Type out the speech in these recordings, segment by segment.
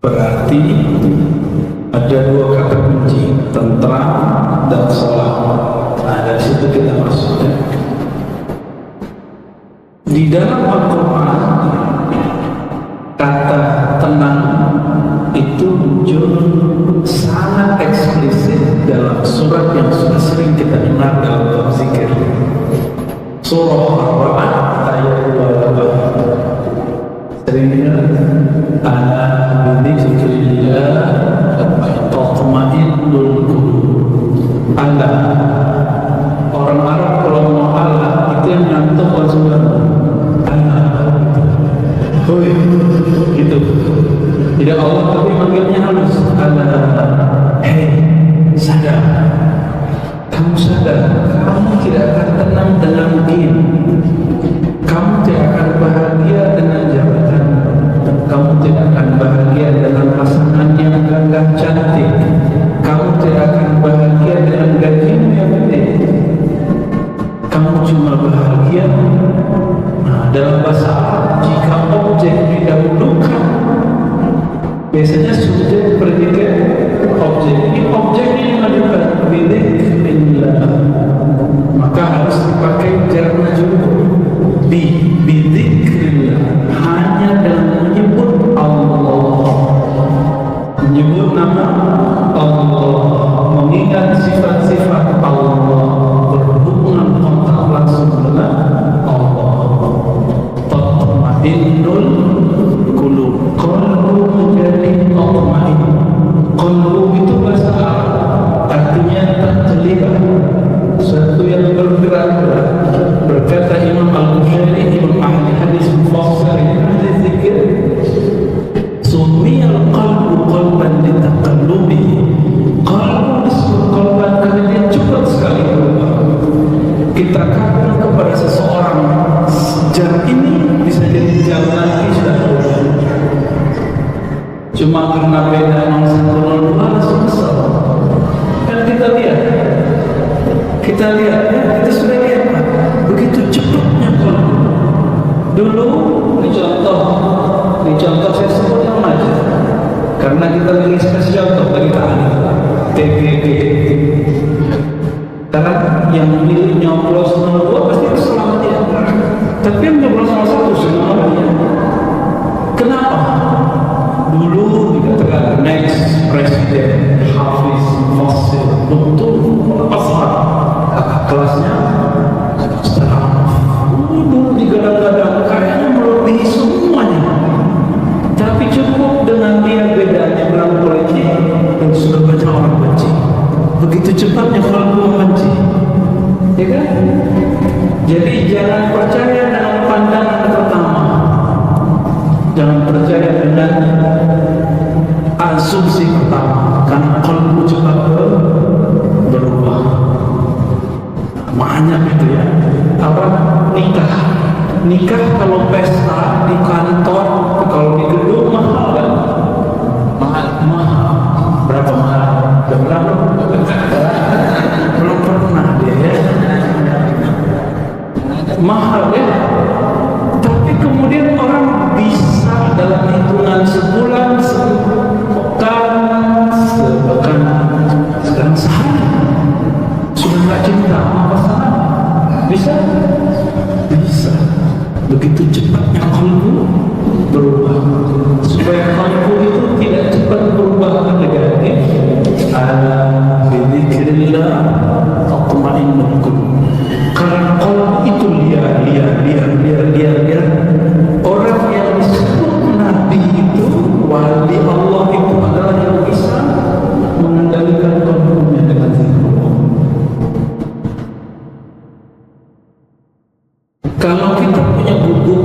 Berarti ada dua kata kunci, tentram dan sholat. Nah, dari situ kita masuknya. Di dalam Al-Quran, kata tenang itu muncul sangat eksplisit dalam surat yang sudah sering kita dengar dalam bab zikir. Surah Ar-Ra'd ayat 28. Sering dengar, ala bidzikrillah tatma'innul qulub. Ala, orang Arab kalau mau ala itu yang nyantuk langsung ala, hoi, gitu. Tidak Allah tapi manggilnya halus. Ala, hei, sadar. Kamu sadar, kamu tidak akan tenang dengan din. Kamu tidak akan bahagia dengan jabatan. Kamu tidak akan bahagia dengan pasangan yang gagah cantik. Kamu tidak akan bahagia dengan gajimu yang gede. Kamu cuma bahagia. Nah, dalam bahasa Arab, jika objek didahulukan, biasanya subjek predikat objek. Ini objeknya yang menunjukkan bidzikrillah, maka harus dipakai jar majrur. Bidzikrillah, hanya dengan menyebut Allah, menyebut nama Allah, mengingat sifat-sifat Allah, berhubungan kontak langsung dengan Allah. Tatma'innul qulub, qalbu menjadi tatma'in. Qalbu itu bahasa Arab, artinya terceliga, sesuatu yang bergerak-gerak. Berkata Imam Al-Bukhari, Imam ahli hadis mufassir ahli zikir, sumiyal qalbu qalban litaqallubihi. Qalbu disebut qalban karena dia cepat sekali berubah. Kita katakan kepada seseorang, jam ini bisa jadi jam lagi sudah berubah. Cuma karena beda 0102 langsung kesel. Kan kita lihat ya, kita sudah lihat Pak, begitu cepatnya qalbu. Dulu dicontoh saya sebut nama aja, karena kita lagi kasih contoh bagi ahli TGG. Karena yang milih nyoblos 02 pasti keselamat ya, tapi yang nyoblos 01 semuanya. Kenapa? Dulu dikatakan next presiden Hafiz Masih betul Azhar, kelasnya dulu digadang-gadang kayaknya melebihi semuanya. Tapi cukup dengan dia bedanya dalam politik dan sudah banyak orang benci. Begitu cepatnya kalbu membenci, ya kan? Jadi jangan percaya dengan pandangan pertama, jangan percaya dengan asumsi pertama, karena kalbu cepat berubah. Banyak itu ya. Apa nikah kalau pesta di kantor, kalau di gedung mahal kan? Mahal. Berapa mahal? Berapa? Belum pernah dia ya. Mahal ya. Tapi kemudian orang bisa dalam hitungan sebulan, sepekan, sekarang sehari sudah nggak cinta sama pasangan. Bisa? Begitu cepatnya kalbu berubah. Supaya kalbu itu tidak cepat berubah negatif, ala bidzikrillah tatma'innul qulub. Karena kalbu itu liar. Orang yang disebut Nabi itu, wali Allah itu adalah yang bisa mengendalikan kalbunya dengan zikrullah. Kalau kita punya guguk,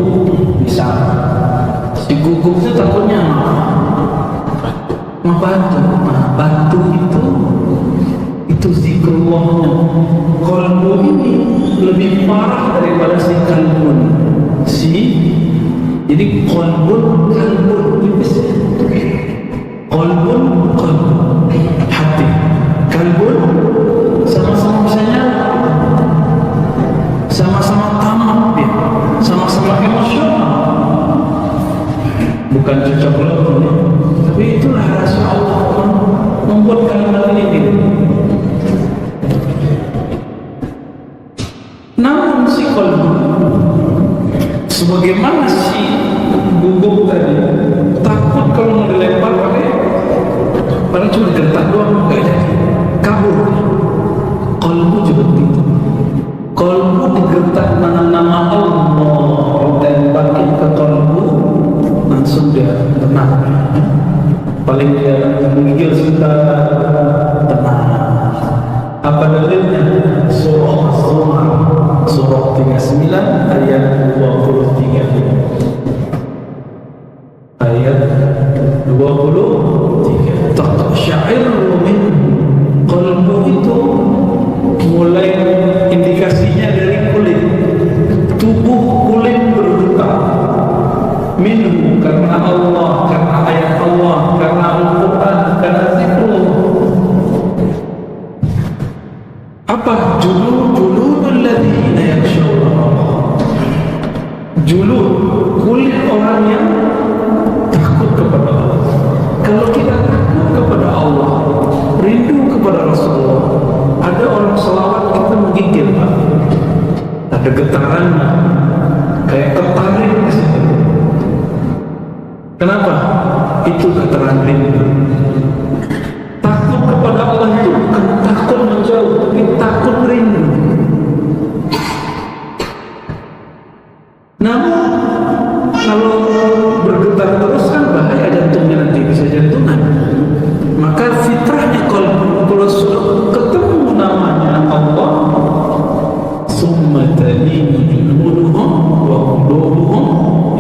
misalnya si guguk itu takutnya batu itu zikrullahnya. Qalbu ini lebih parah daripada si kalbun. Jadi qalbun hati, kalbun sama-sama misalnya sama-sama tamak dia, sama-sama emosional. Bukan cocok loh, tapi Tapi itulah rahasia Allah membuat kalimat ini gitu. Namun si qalbu, sebagaimana si gugup tadi, takut kalau mau dilempar paling cuma gertak doang, nggak jadi, kabur. Qalbu juga begitu. Qalbu digertak nama Allah, dilemparkan ke qalbu, langsung dia tenang. Paling dia menggigil sebentar, tenang. Apa dalilnya? Surah Az-Zumar, surah 39 ayat 23. Ayat 23. Taqsha'iru min qalbu, itu mulai indikasinya dari kulit. Tubuh kulit bergetar. Minhu, karena Allah, karena ayat Allah, karena Al-Quran, karena zikrullah. Apa? Juludul ladzina yakhshawna Allah. Julud, kulit orang yang takut kepada Allah. Kalau kita takut kepada Allah, rindu kepada Rasulullah, ada orang selawat kita menggigil, Pak. Ada getarannya, kayak tertarik di situ. Kenapa? Itu getaran rindu. Takut kepada Allah itu bukan takut menjauh, tapi takut rindu. Namun kalau bergetar terus kan bahaya, jantungnya nanti bisa jantungan. Maka fitrahnya kalau sudah ketemu namanya Allah, summa talinu juluduhum wa qulubuhum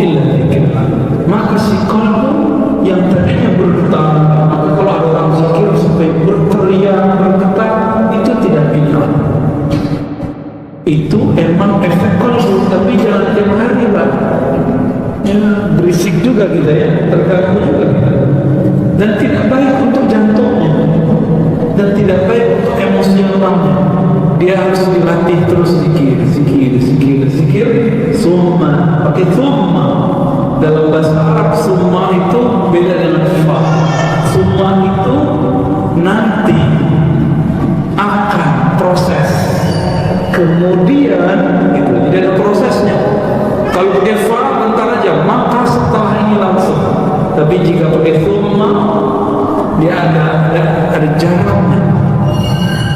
illa dzikrillah. Maka si qalbu yang tadinya bergetar, maka kalau ada orang zikir sampai berteriak, bergetar, itu tidak bid'ah. Itu emang efek qalbu, tapi jangan tiap hari, Pak. Ya, berisik juga kita ya, terganggu juga kita. Dan tidak baik untuk jantungnya, dan tidak baik untuk emosionalnya. Dia harus dilatih terus zikir, zikir, zikir, zikir. Summa, pakai summa. Dalam bahasa Arab summa itu beda dengan fa. Summa itu nanti, akan, proses. Kemudian itu tidak ada prosesnya. Kalau pakai fa bentar aja, maka setelah ini langsung. Tapi jika pakai summa, dia ada jaraknya.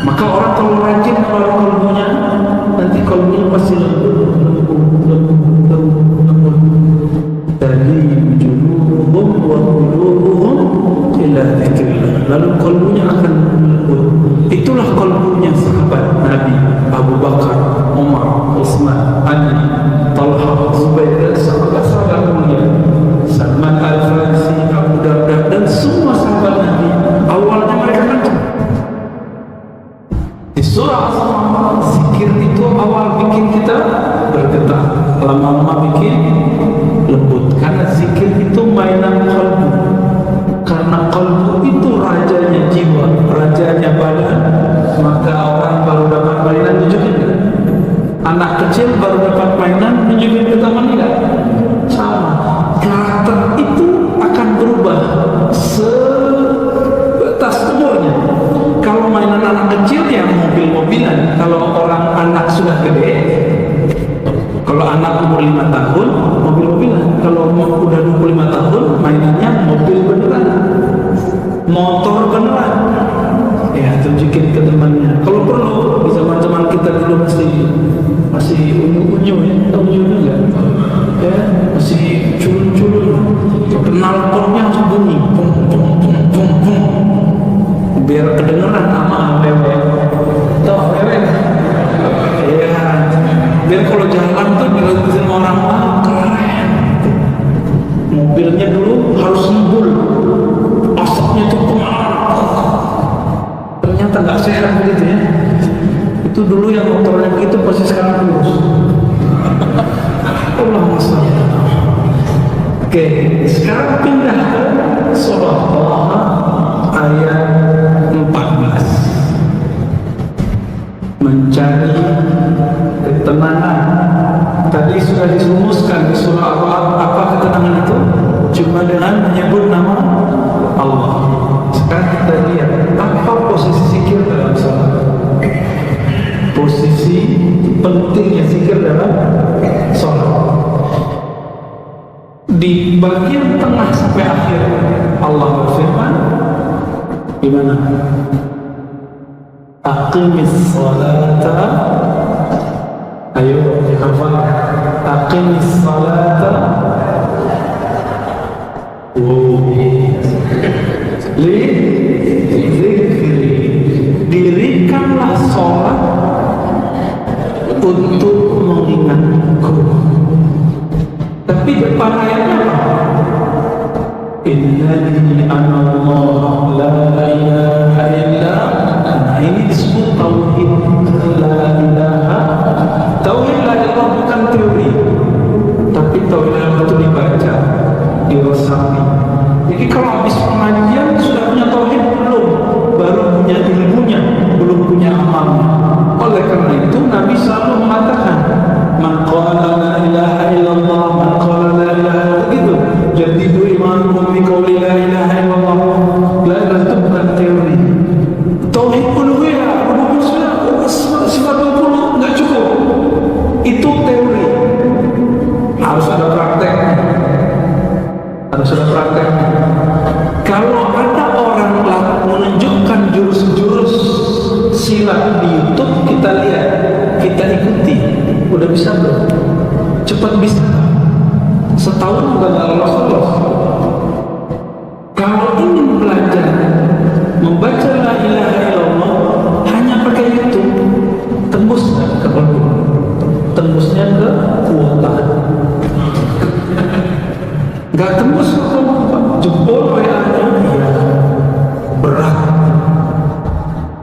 Maka orang kalau rajin kalau kalbunya, nanti kalbunya pasti lembut. Tadi juluhum wa qulubuhum ila dzikrillah. Lalu kalbunya akan lembut. Itulah kalbunya sahabat Nabi Abu Bakar, Umar, Utsman, Ali, Talha, Zubair, dan sahabat-sahabat mulia, Salman Al-Farisi, Abu Darda, dan semua sahabat Nabi. Awalnya mereka kencang. Di surah Az-Zumar, zikir itu awal bikin kita bergetar, lama-lama bikin lembut. Karena zikir itu mainan qalbu. Karena qalbu itu rajanya jiwa, rajanya badan. Maka orang baru dapat mainan, tunjukin kan? Anak kecil baru dapat mainan, tunjukin ke teman tidak? Sama. Karakter itu akan berubah sebatas umurnya. Kalau mainan anak kecil ya mobil-mobilan. Kalau orang anak sudah gede, kalau anak umur 5 tahun, mobil-mobilan. Kalau udah 25 tahun, mainannya mobil beneran, motor beneran. Ya, tunjukin ke temannya. Kalau perlu, di zaman-zaman kita dulu masih unyu-unyu ya, unyu enggak? Ya, masih culun-culun. Knalpotnya harus bunyi, pung pung pung pung pung. Biar kedengeran sama wewe. Tahu wewe? Ya, biar kalau jalan tuh dilihatin orang, wah keren. Mobilnya dulu harus ngebul, asapnya tuh kemana? Ternyata nggak sehat begitu ya. Itu dulu yang motornya begitu, pasti sekarang lurus. Allah masalah. Oke, sekarang pindah ke surah Taha ayat 14. Mencari ketenangan. Tadi sudah dirumuskan di surah Al-A'raf apa ketenangan itu? Cuma dengan menyebut nama Allah. Sekarang kita lihat apa posisi zikir dalam salat. Posisi pentingnya zikir dalam salat. Di bagian tengah sampai akhir Allah berfirman, gimana? Aqimis salata, ayo dihafal. Aqimis salata li zikri, dirikanlah sholat untuk mengingatku. Tapi depan ayatnya apa? Innani ana Allah la ilaha illa. Nah, ini disebut tauhid la ilaha. Tauhid la ilaha bukan teori, tapi tauhid la ilaha itu dibaca, dirasapi. Jadi kalau habis pengajian sudah punya tauhid belum? Baru punya ilmunya, belum punya amalnya. Oleh karena itu Nabi selalu mengatakan, man qala la ilaha illallah, man qala la ilaha begitu. Jadi imanukum bi qouli la ilaha illallah. La ilaha itu bukan teori. Tauhid uluhiyah, rububiyah, sifat 20 enggak cukup. Itu teori. Harus ada praktek. Harus ada praktek. Kalau ada orang menunjukkan jurus-jurus silat di YouTube, kita lihat, kita ikuti. Udah bisa belum? Cepat bisa. Setahun udah nggak lolos. Kalau ingin belajar membaca la ilaha illallah hanya pakai YouTube, tembus ke kalbu, tembusnya ke kuota. Nggak tembus ke jempol WA-nya, ya berat.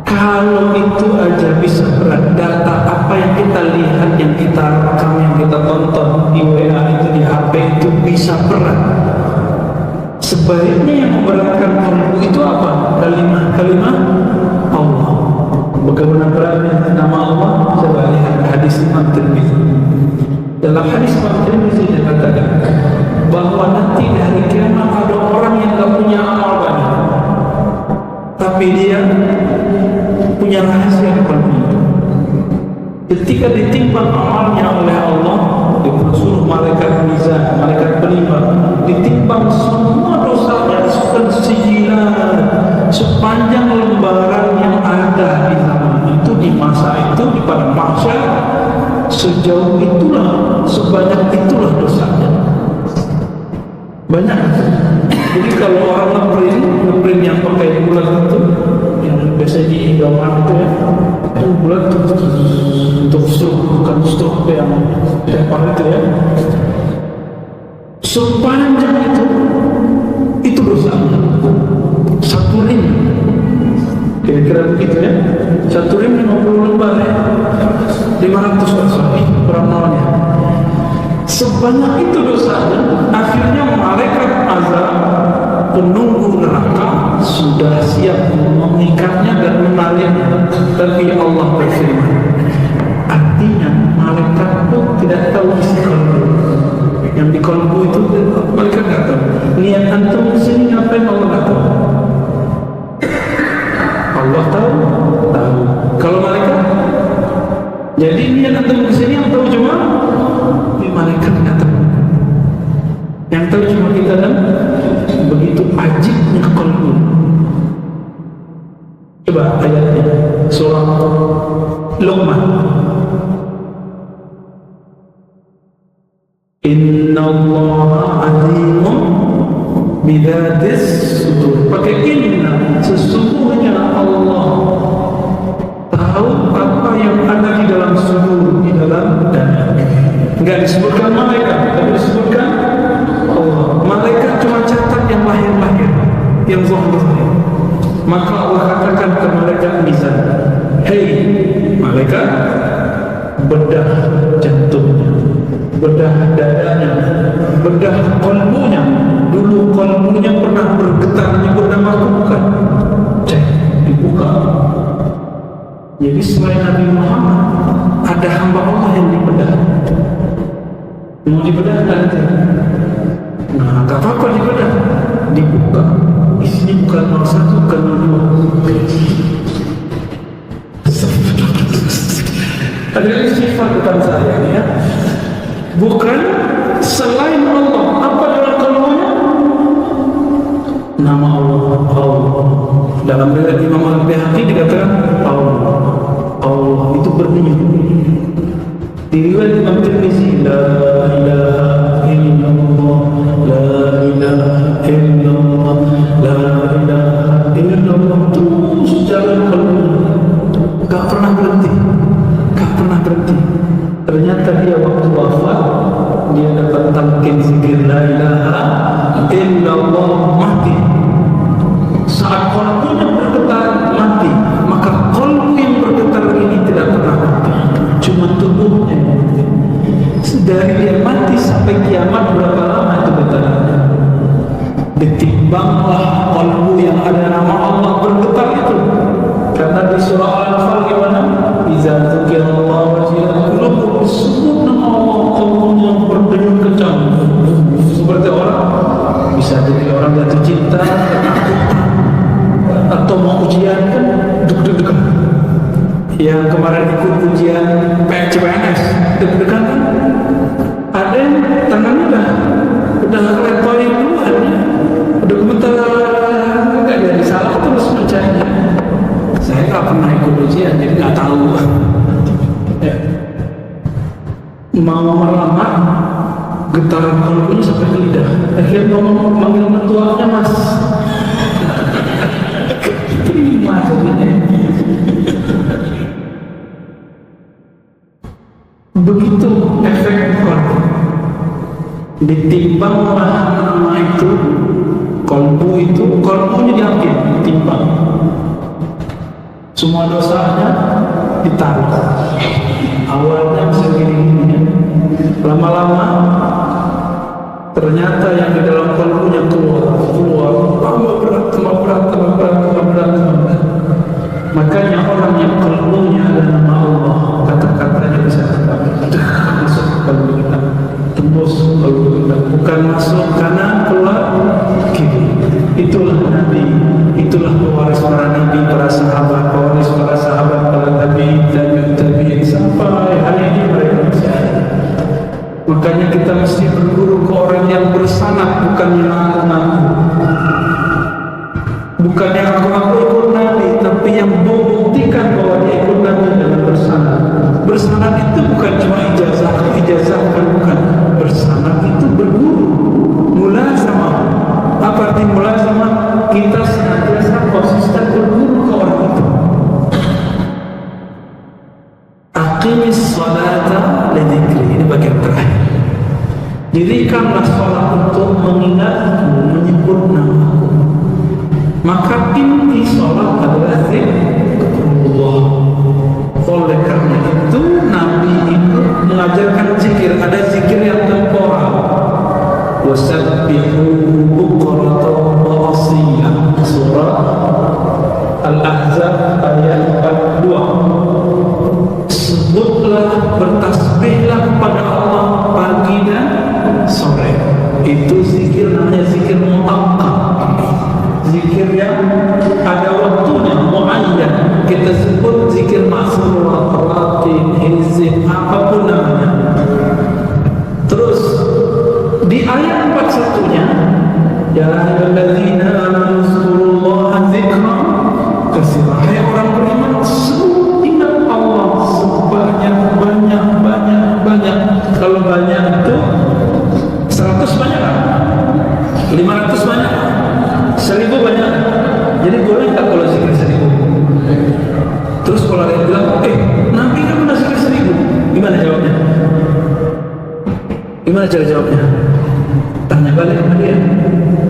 Kalau itu aja bisa berat, data apa yang kita lihat, yang kita rekam, yang kita tonton di WA itu, di HP itu bisa berat. Sebaliknya yang memberatkan kalbu itu apa? Kalimat Allah. Bagaimana beratnya nama Allah? Coba lihat hadis Imam Tirmidzi. Dalam hadis Imam Tirmidzi dikatakan bahwa nanti di hari kiamat ada orang yang tak punya amal banyak, tapi dia punya rahasia di kalbunya. Ketika ditimbang amalnya oleh Allah, disuruh malaikat mizan, malaikat penimbang, ditimbang semua dosanya, sekian sepanjang lembaran yang ada di zaman itu, di masa itu, di pada masa sejauh itulah, sebanyak itulah dosanya. Banyak. Jadi kalau orang ngeprint yang pakai bulat itu, yang biasa di Indomaret itu ya, itu bulat untuk stroke, bukan stroke yang tepar itu ya. Sepanjang itu dosanya. Satu ring, kira-kira begitu ya. Satu ring 50 lembar ya, 500 kali peramalnya. Sebanyak itu dosanya, akhirnya malaikat azab penunggu neraka sudah siap mengikatnya dan menariknya. Tapi Allah berfirman, artinya malaikat pun tidak tahu isi kalbu. Yang di kalbu itu malaikat tidak tahu. Niat antum kesini ngapain, Allah tidak tahu. Allah tahu. Kalau malaikat, jadi niat antum kesini yang tahu cuma malaikat nggak tahu. Yang tahu cuma kita dan begitu ajibnya kalbu. Coba ayatnya surah Luqman. Inna Allah alimun bidzatis sudur. Pakai inna, sesungguhnya Allah tahu apa yang ada di dalam sudur, di dalam dada. Enggak disebutkan malaikat, tapi disebutkan Allah. Malaikat cuma catat yang lahir-lahir, yang zahir. Maka Allah katakan ke malaikat mizan, hei malaikat, bedah jantungnya, bedah dadanya, bedah kalbunya. Dulu kalbunya pernah bergetar menyebut nama aku bukan? Cek, dibuka. Jadi selain Nabi Muhammad, ada hamba Allah yang dibedah. Mau dibedah nanti. Nah, gak apa-apa dibedah, dibuka, isinya Ada istighfar depan saya ya. Bukan selain Allah. Apa dalam kalbunya? Nama Allah. Allah. Dalam riwayat Imam Al-Baihaqi dikatakan Allah. Allah itu berbunyi. Di riwayat Imam Tirmizi, la ilaha illallah, la ilaha illallah, la ilaha illallah. Terus jalan kalbunya. Gak pernah berhenti. Ternyata dia waktu wafat dia dapat talqin zikir la ilaha illallah, mati. Saat kalbunya bergetar mati, maka kalbu yang bergetar ini tidak pernah mati, cuma tubuhnya. Dari dia mati sampai kiamat berapa lama itu getarnya? Ditimbanglah kalbu yang ada nama Allah bergetar itu. Karena di surah Al-Anfal gimana? Iza dzukirallah wajilat qulubuhum, disebut nama Allah, kalbunya berdenyut kencang. Seperti orang bisa jadi orang jatuh cinta, ketakutan, atau mau ujian kan deg-degan. Yang kemarin ikut ujian CPNS deg-degan kan? Ada yang tangannya udah keletorin duluan, udah gemetar, nggak jadi salah terus mencarinya. Saya nggak pernah ikut ujian, jadi nggak tahu. Ya. Mau melamar, getaran kalbunya sampai ke lidah. Akhirnya ngomong manggil mertuanya mas. Terima sebenarnya. Begitu efek kalbu. Ditimbanglah nama itu, kalbunya diambil, ditimbang. Semua dosanya ditaruh. Awalnya bisa gini-gini, lama-lama ternyata yang di dalam kalbunya keluar. Tambah berat. Makanya orang yang kalbunya ada nama Allah, kata-katanya bisa masuk ke kalbu kita, tembus kalbu kita, bukan masuk kanan keluar kiri. Itulah Nabi, itulah pewaris para Nabi, para sahabat, para tabi'in sampai hari ini mereka masih ada. Makanya kita mesti berguru ke orang yang bersanad, bukan yang ngaku-ngaku. Bukan yang ngaku-ngaku ikut Nabi, tapi yang membuktikan bahwa dia ikut Nabi dengan bersanad. Bersanad itu bukan cuma ijazah bukan. Bersanad itu berguru, mulazamah. Apa arti mulazamah? Kita senantiasa konsisten berguru ke orang itu. Aqimis sholata lidzikri, ini bagian terakhir. Dirikanlah sholat untuk mengingatku, menyebut namaku. Maka inti sholat adalah zikrullah. Oleh karena itu Nabi itu mengajarkan zikir. Ada zikir yang temporal. Wasabbihuhu bukratan wa asiyya, surah Al-Ahzab ayat 42. Sebutlah, bertasbihlah kepada Allah pagi dan sore. Itu zikir, namanya zikir mu'akkad. Zikir yang ada waktunya, mu'ayyan. Kita sebut zikir ma'surat, ratin, hizib, apapun namanya. Terus di ayat 41-nya, ya ayyuhallazina amanu zkurullaha dzikran katsira. Hai orang beriman, ingat Allah sebanyak-banyak. Kalau banyak itu 100 banyak kan? 500 banyak, 1000 banyak. Jadi boleh tak kalau zikir 1000? Terus kalau ada yang bilang, Nabi kan pernah zikir 1000, gimana jawabnya? Gimana cara jawabnya? Tanya balik sama dia.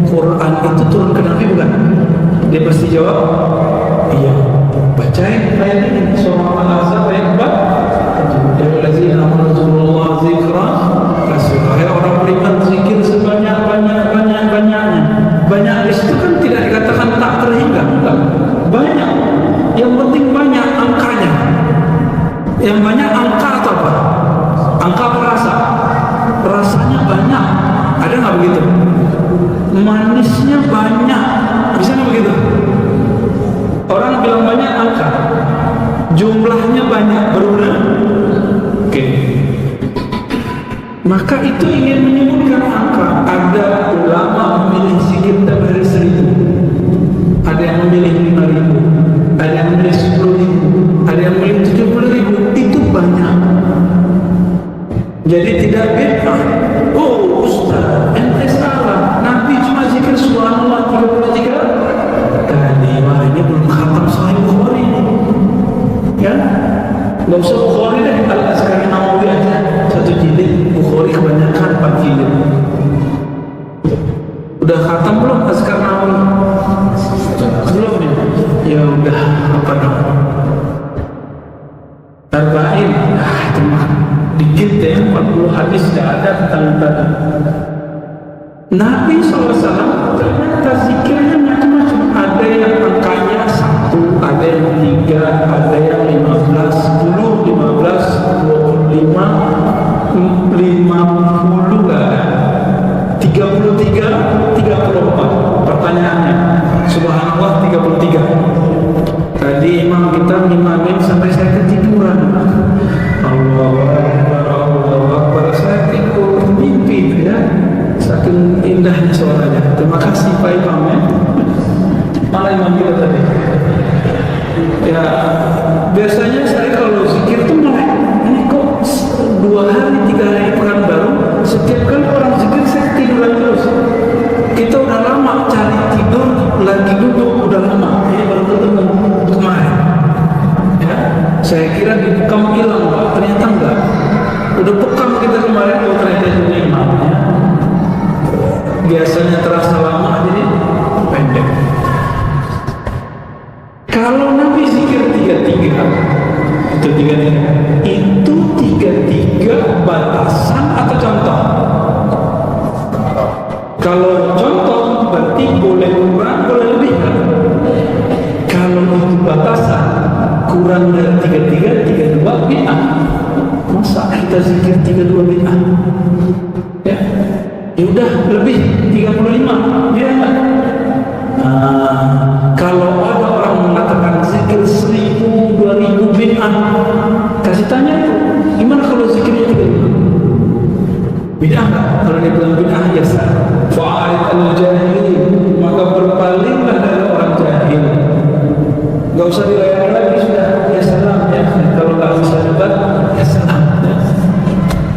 Quran itu turun ke Nabi bukan? Dia pasti jawab, iya. Bacain ayat ini, surah Al-Ahzab ayat 4. Ya allazina amanu zkurullaha dzikran katsira. Hai orang beriman, zikir sebanyak-banyaknya. Banyak di situ kan tidak dikatakan tak terhingga, bukan. Banyak. Yang penting banyak angkanya. Yang banyak angka atau apa? Angka perasa. Rasanya banyak. Ada nggak begitu? Manisnya banyak. Bisa nggak begitu? Orang bilang banyak angka, jumlahnya banyak, benar? Maka itu ingin menyebutkan angka. Ada ulama memilih zikir dalam hari 1.000, ada yang memilih 5.000, ada yang memilih 10.000, ada yang memilih 70.000. Itu banyak. Jadi tidak bid'ah. Oh Ustaz, ente salah. Nabi cuma zikir subhanallah 33 kali. Wah, ini belum khatam Sahih Bukhari ini. Ya, nggak usah Bukhari deh. Al-Azkari Nawawi aja 1 jilid. Bukhari kebanyakan 4 jilid. Udah khatam belum Azkar Nawawi? Belum ya? Ya udah, apa dong? Arba'in. Cuma dikit ya, 40 hadis tidak ada tentang tadi. Nabi SAW ternyata zikirnya macam-macam. Ada yang angkanya 1, ada yang 3, ada yang 15, 10, 15, 25, 50 gak ada. 33, 34. Pertanyaannya, subhanallah 33. Tadi imam kita ngimamin sampai saya ketiduran. Allahu Akbar, Allahu Akbar, saya tidur mimpi ya. Saking indahnya suaranya. Terima kasih Pak Imam ya. Mana imam kita tadi? Ya, biasanya saya kalau zikir tuh mulai ini kok 2 hari 3 hari pekan baru, setiap kali orang zikir saya tiduran terus. Kita udah lama cari tidur, lagi duduk udah lama. Ini baru ketemu kemarin. Ya, saya kira di bekam hilang Pak, ternyata enggak. Udah bekam kita kemarin, oh ternyata itu imam ya. Biasanya terasa lama, jadi pendek. Kalau Nabi zikir 33, itu 33 batasan atau contoh? Kalau contoh berarti boleh kurang, boleh lebih kan? Kalau itu batasan, kurang dari 33, 32 bid'ah. Masa kita zikir 32 bid'ah? Ya, ya udah lebih 35, ya kan? Kalau ada orang mengatakan zikir 1.000, 2.000 bid'ah, kasih tanya itu, gimana kalau zikirnya 35? Bid'ah nggak? Kalau dia bilang bid'ah ya sah. Fa'arid al-jahil, maka berpalinglah dari orang jahil. Gak usah dilayani lagi sudah. Ya salam ya. Kalau nggak bisa debat, ya salam.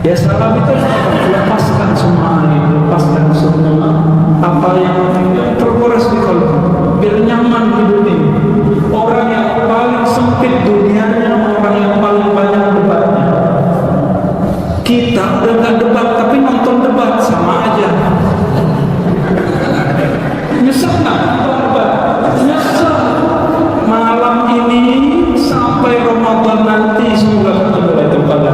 Ya salam itu lepaskan semua ini, lepaskan semua apa yang terkuras di kalbu, biar nyaman hidup ini. Orang yang paling sempit dunianya, orang yang paling banyak debatnya. Kita udah nggak debat, tapi nonton debat sama aja. Nyesek nggak nonton debat? Nyesek. Malam ini sampai Ramadan nanti semoga ketemu itu pada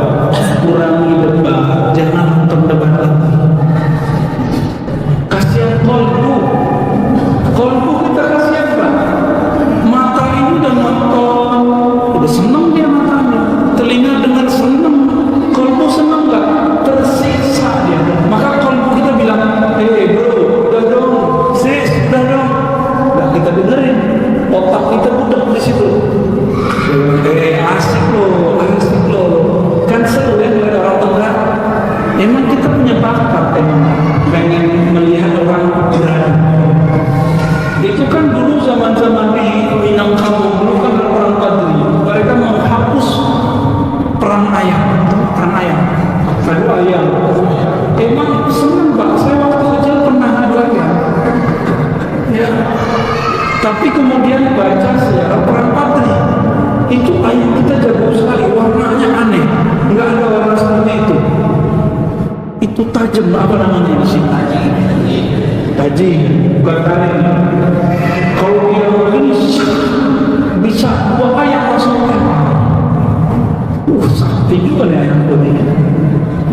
kurangi debat, jangan nonton debat lagi. Kasihan kolbu kita kasihan Pak. Mata ini udah nonton, udah seneng dia matanya, telinga dengar seneng, kolbu seneng nggak? Tersiksa dia. Maka kolbu kita bilang, bro, udah dong, sis, udah dong. Udah kita dengerin, otak kita budak di situ. Asik loh. Kan seru ya melihat orang tengah. Emang kita punya bakat, pengen melihat orang berani. Itu kan dulu zaman-zaman di Minangkabau, dulu kan orang Padri. Mereka menghapus perang ayam. Adu ayam. Emang senang Pak, saya waktu kecil pernah adu ayam. Ya. Tapi kemudian baca sejarah perang Padri. Itu ayam kita jago sekali, warnanya aneh, nggak ada warna seperti itu. Itu tajam, apa namanya di sini? Taji, bukan tarik. Kalau dia begini, bisa 2 ayam langsung tembak. Sakti juga nih ayam ini.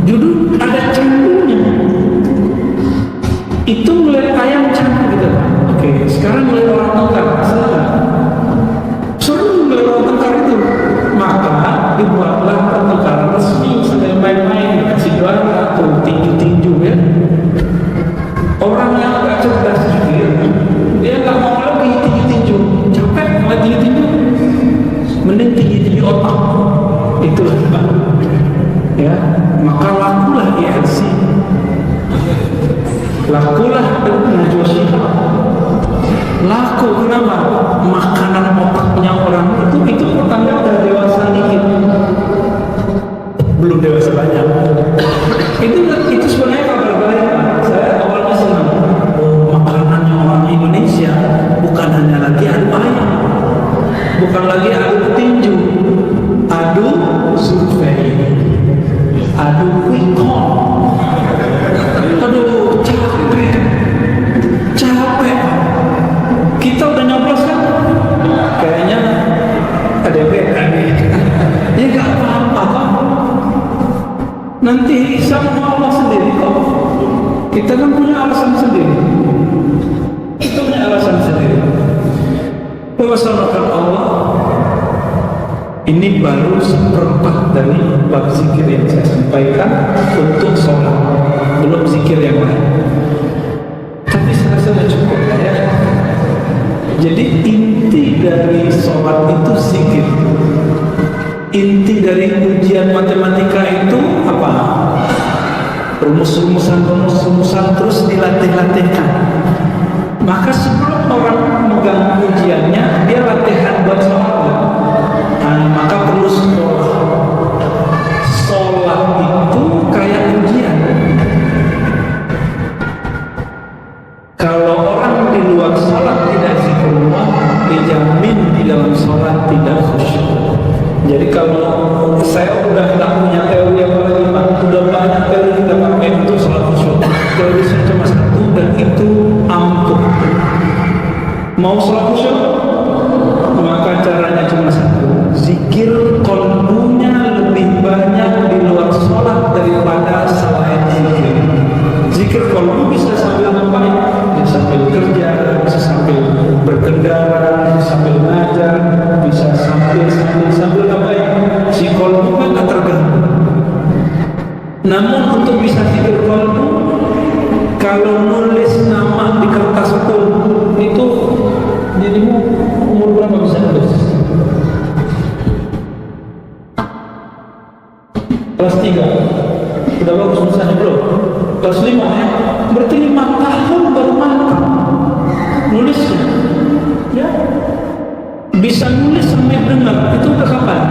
Judul ada candunya. Itu melihat ayam candu gitu. Oke, sekarang melihat orang tengkar, salah. Seru melihat orang tengkar itu. Maka dibuatlah pertengkaran resmi sampai main-main dikasih juara atau tinju-tinju ya. Orang yang agak cerdas juga, dia nggak mau lagi tinju-tinju, capek mau tinju-tinju, mending tinju-tinju otak. Itulah Pak. laku. Kenapa? Makanan otaknya orang itu pertanda udah dewasa dikit, belum dewasa banyak. Itu sebenarnya kabar baik. Saya awalnya senang. Oh, makanannya orang Indonesia bukan hanya lagi adu ayam, bukan lagi adu petinju, adu survei, adu quick count. Aduh, capek. Kita udah nyoblos kan? Kayaknya ada BN. Ya nggak apa-apa kan? Nanti sama Allah sendiri kok. Kita kan punya alasan sendiri. Kita punya alasan sendiri. Wawassalamualaikum Allah. Ini baru seperempat dari bab zikir yang saya sampaikan untuk sholat. Belum zikir yang lain. Tapi saya rasa cukup ya. Jadi inti dari sholat itu zikir. Inti dari ujian matematika itu apa? Rumus-rumusan terus dilatih-latihkan. Maka sebelum orang megang ujiannya, dia latihan buat sholat. Maka perlu sekolah. Sholat itu kayak ujian. Kalau orang di luar sholat tidak zikrullah, dijamin di dalam sholat tidak khusyuk. Jadi kalau saya udah tak punya teori apa lagi Pak, udah banyak teori kita pakai untuk sholat khusyuk. Teori saya cuma satu dan itu ampuh. Mau sholat khusyuk? Maka caranya cuma satu. Zikir qalbunya lebih banyak di luar sholat daripada selain zikir. Zikir qalbu bisa sambil ngapain? Bisa sambil kerja, bisa sambil berkendara, bisa sambil ngajar, bisa sambil ngapain? Si qalbu kan tak terganggu. Namun untuk bisa zikir qalbu, kalau nulis nama di kertas pun itu dirimu umur berapa bisa nulis? Kelas 3 udah bagus nulisannya belum? Kelas 5 ya? Berarti 5 tahun baru mantap nulisnya ya? Bisa nulis sambil dengar, itu udah kapan?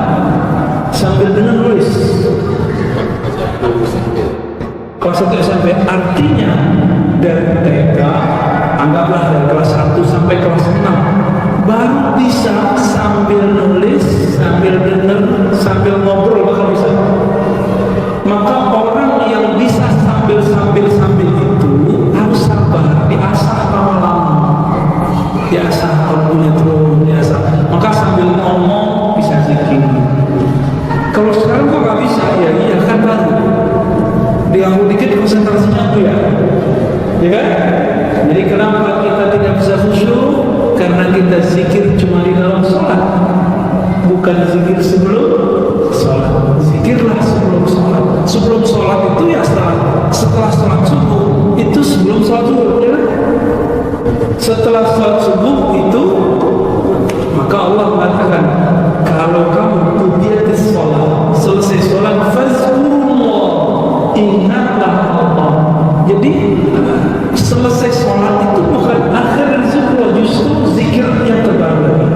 Sambil dengar nulis kelas 1 SMP. Artinya dari TK, anggaplah dari kelas 1 sampai kelas 6 baru bisa sambil nulis, sambil dengar, sambil ngobrol, bahkan bisa. Maka orang yang bisa sambil itu harus sabar, diasah lama-lama, diasah kalbunya terus, diasah. Maka sambil ngomong bisa zikir. Kalau sekarang kok nggak bisa, ya iya kan baru diganggu dikit konsentrasinya tuh ya kan? Jadi kenapa kita tidak bisa khusyuk? Karena kita zikir cuma di dalam sholat, bukan zikir sebelum sholat. Zikirlah sebelum sholat. Sebelum sholat itu ya setelah sholat subuh, itu sebelum sholat zuhur ya? Setelah sholat subuh itu, maka Allah mengatakan kalau kamu qudiyatis sholat, selesai sholat, fazkurullah, ingatlah Allah. Jadi selesai sholat itu bukan akhir zikrullah, justru zikir yang terbaru lagi.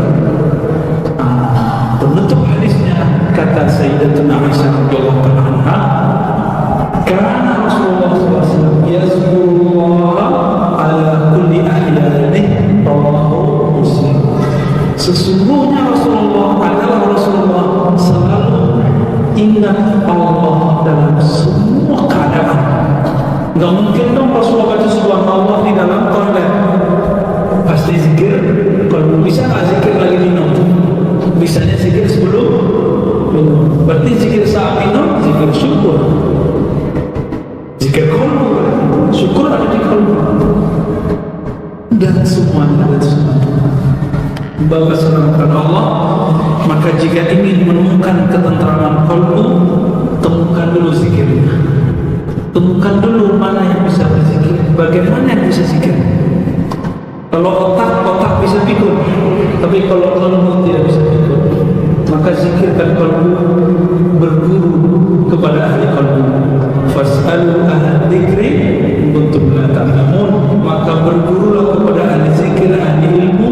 Penutup hadisnya kata Sayyidatuna Aisyah radhiyallahu anha, karena Rasulullah SAW yazkurullah ala kulli ahyanihi, rawahu Muslim. Sesungguhnya Rasulullah selalu ingat Allah dalam semua keadaan. Gak mungkin dong Rasulullah baca subhanallah di dalam toilet. Pasti zikir. Kalau bisa gak zikir lagi minum? Bisanya zikir sebelum minum. Berarti zikir saat minum, zikir syukur. Zikir qalbu, syukur ada di qalbu. Dan semuanya. Bapak senangkan Allah. Maka jika ingin menemukan ketentraman qalbu, temukan dulu zikirnya. Temukan dulu mana yang bisa berzikir, bagaimana yang bisa zikir. Kalau otak bisa pikir, tapi kalau qalbu tidak bisa pikir, maka zikirkan qalbu, berguru kepada ahli qalbu. Fas'alu ahla dzikri kuntum la ta'lamun, maka bergurulah kepada ahli zikir, ahli ilmu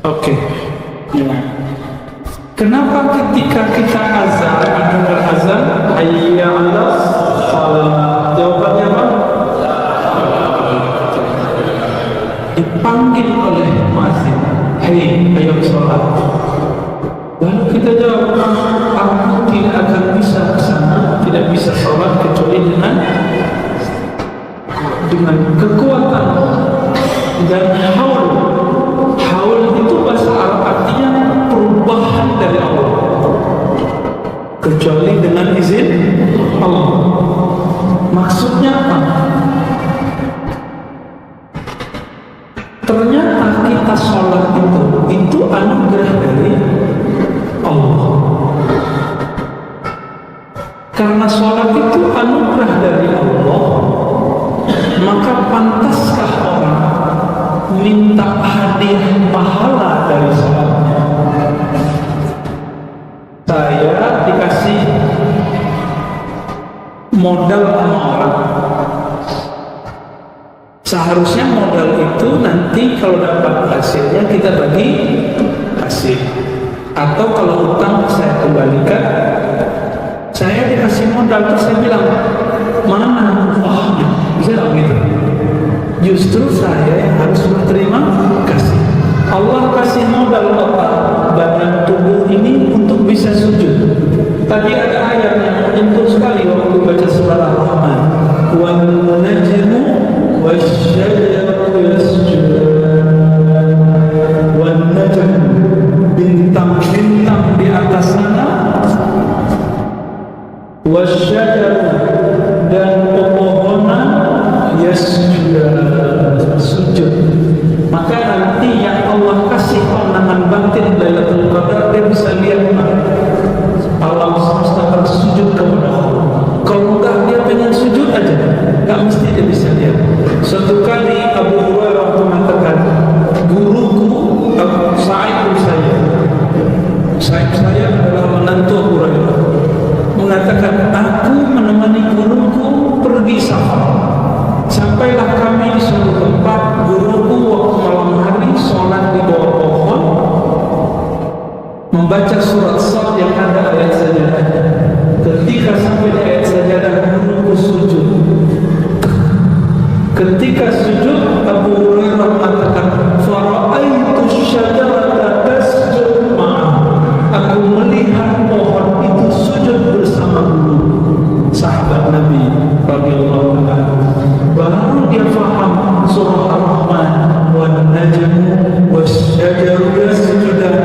Oke. Ya. Kenapa ketika kita azan, mendengar azan, hayya 'alas shalah, jawabannya apa? Dipanggil oleh muadzin, hei, ayo sholat. Lalu kita jawab, aku tidak akan bisa ke sana, tidak bisa sholat kecuali dengan kekuatan dan haul. Haul itu bahasa Arab artinya perubahan dari Allah, kecuali dengan izin Allah. Maksudnya apa? Ternyata kita sholat itu anugerah dari Allah. Karena sholat itu anugerah dari Allah, maka pantaskah orang minta hadiah pahala dari sholatnya? Saya dikasih modal sama orang, seharusnya modal itu nanti kalau dapat hasilnya kita bagi hasil, atau kalau utang saya kembalikan. Saya dikasih modal terus saya bilang, mana uangnya? Bisa nggak begitu? Justru saya yang harus berterima kasih. Allah kasih modal apa? Badan tubuh ini untuk bisa sujud. Tadi ada ayat yang menyentuh sekali waktu baca surah Ar-Rahman. Wan najmu wasyajaru yasjudan. Wan najm, bintang-bintang di atas sana, wasyajaru, dan pepohonan yasjudan, sujud. Maka nanti yang Allah kasih pandangan batin Lailatul Qadar, dia bisa lihat alam semesta bersujud kepada Allah. Kalau enggak dia pengen sujud aja, enggak mesti dia bisa lihat. Suatu kali Abu Hurairah mengatakan, guruku Sa'ib saya adalah menantu Abu Hurairah, mengatakan, aku menemani guruku pergi safar. Sampailah kami di suatu tempat, guruku waktu malam hari sholat di bawah pohon, membaca surat Sad yang ada ayat sajadah. Ketika sampai di ayat sajadah, guruku sujud. Ketika sujud, Abu Hurairah mengatakan, fara'aitu syajarata tasjud ma'ah. Aku melihat pohon itu sujud bersama guru. Sahabat Nabi radhiyallahu anhu baru dia faham surah Ar-Rahman, wan najmu wasyajaru yasjudan,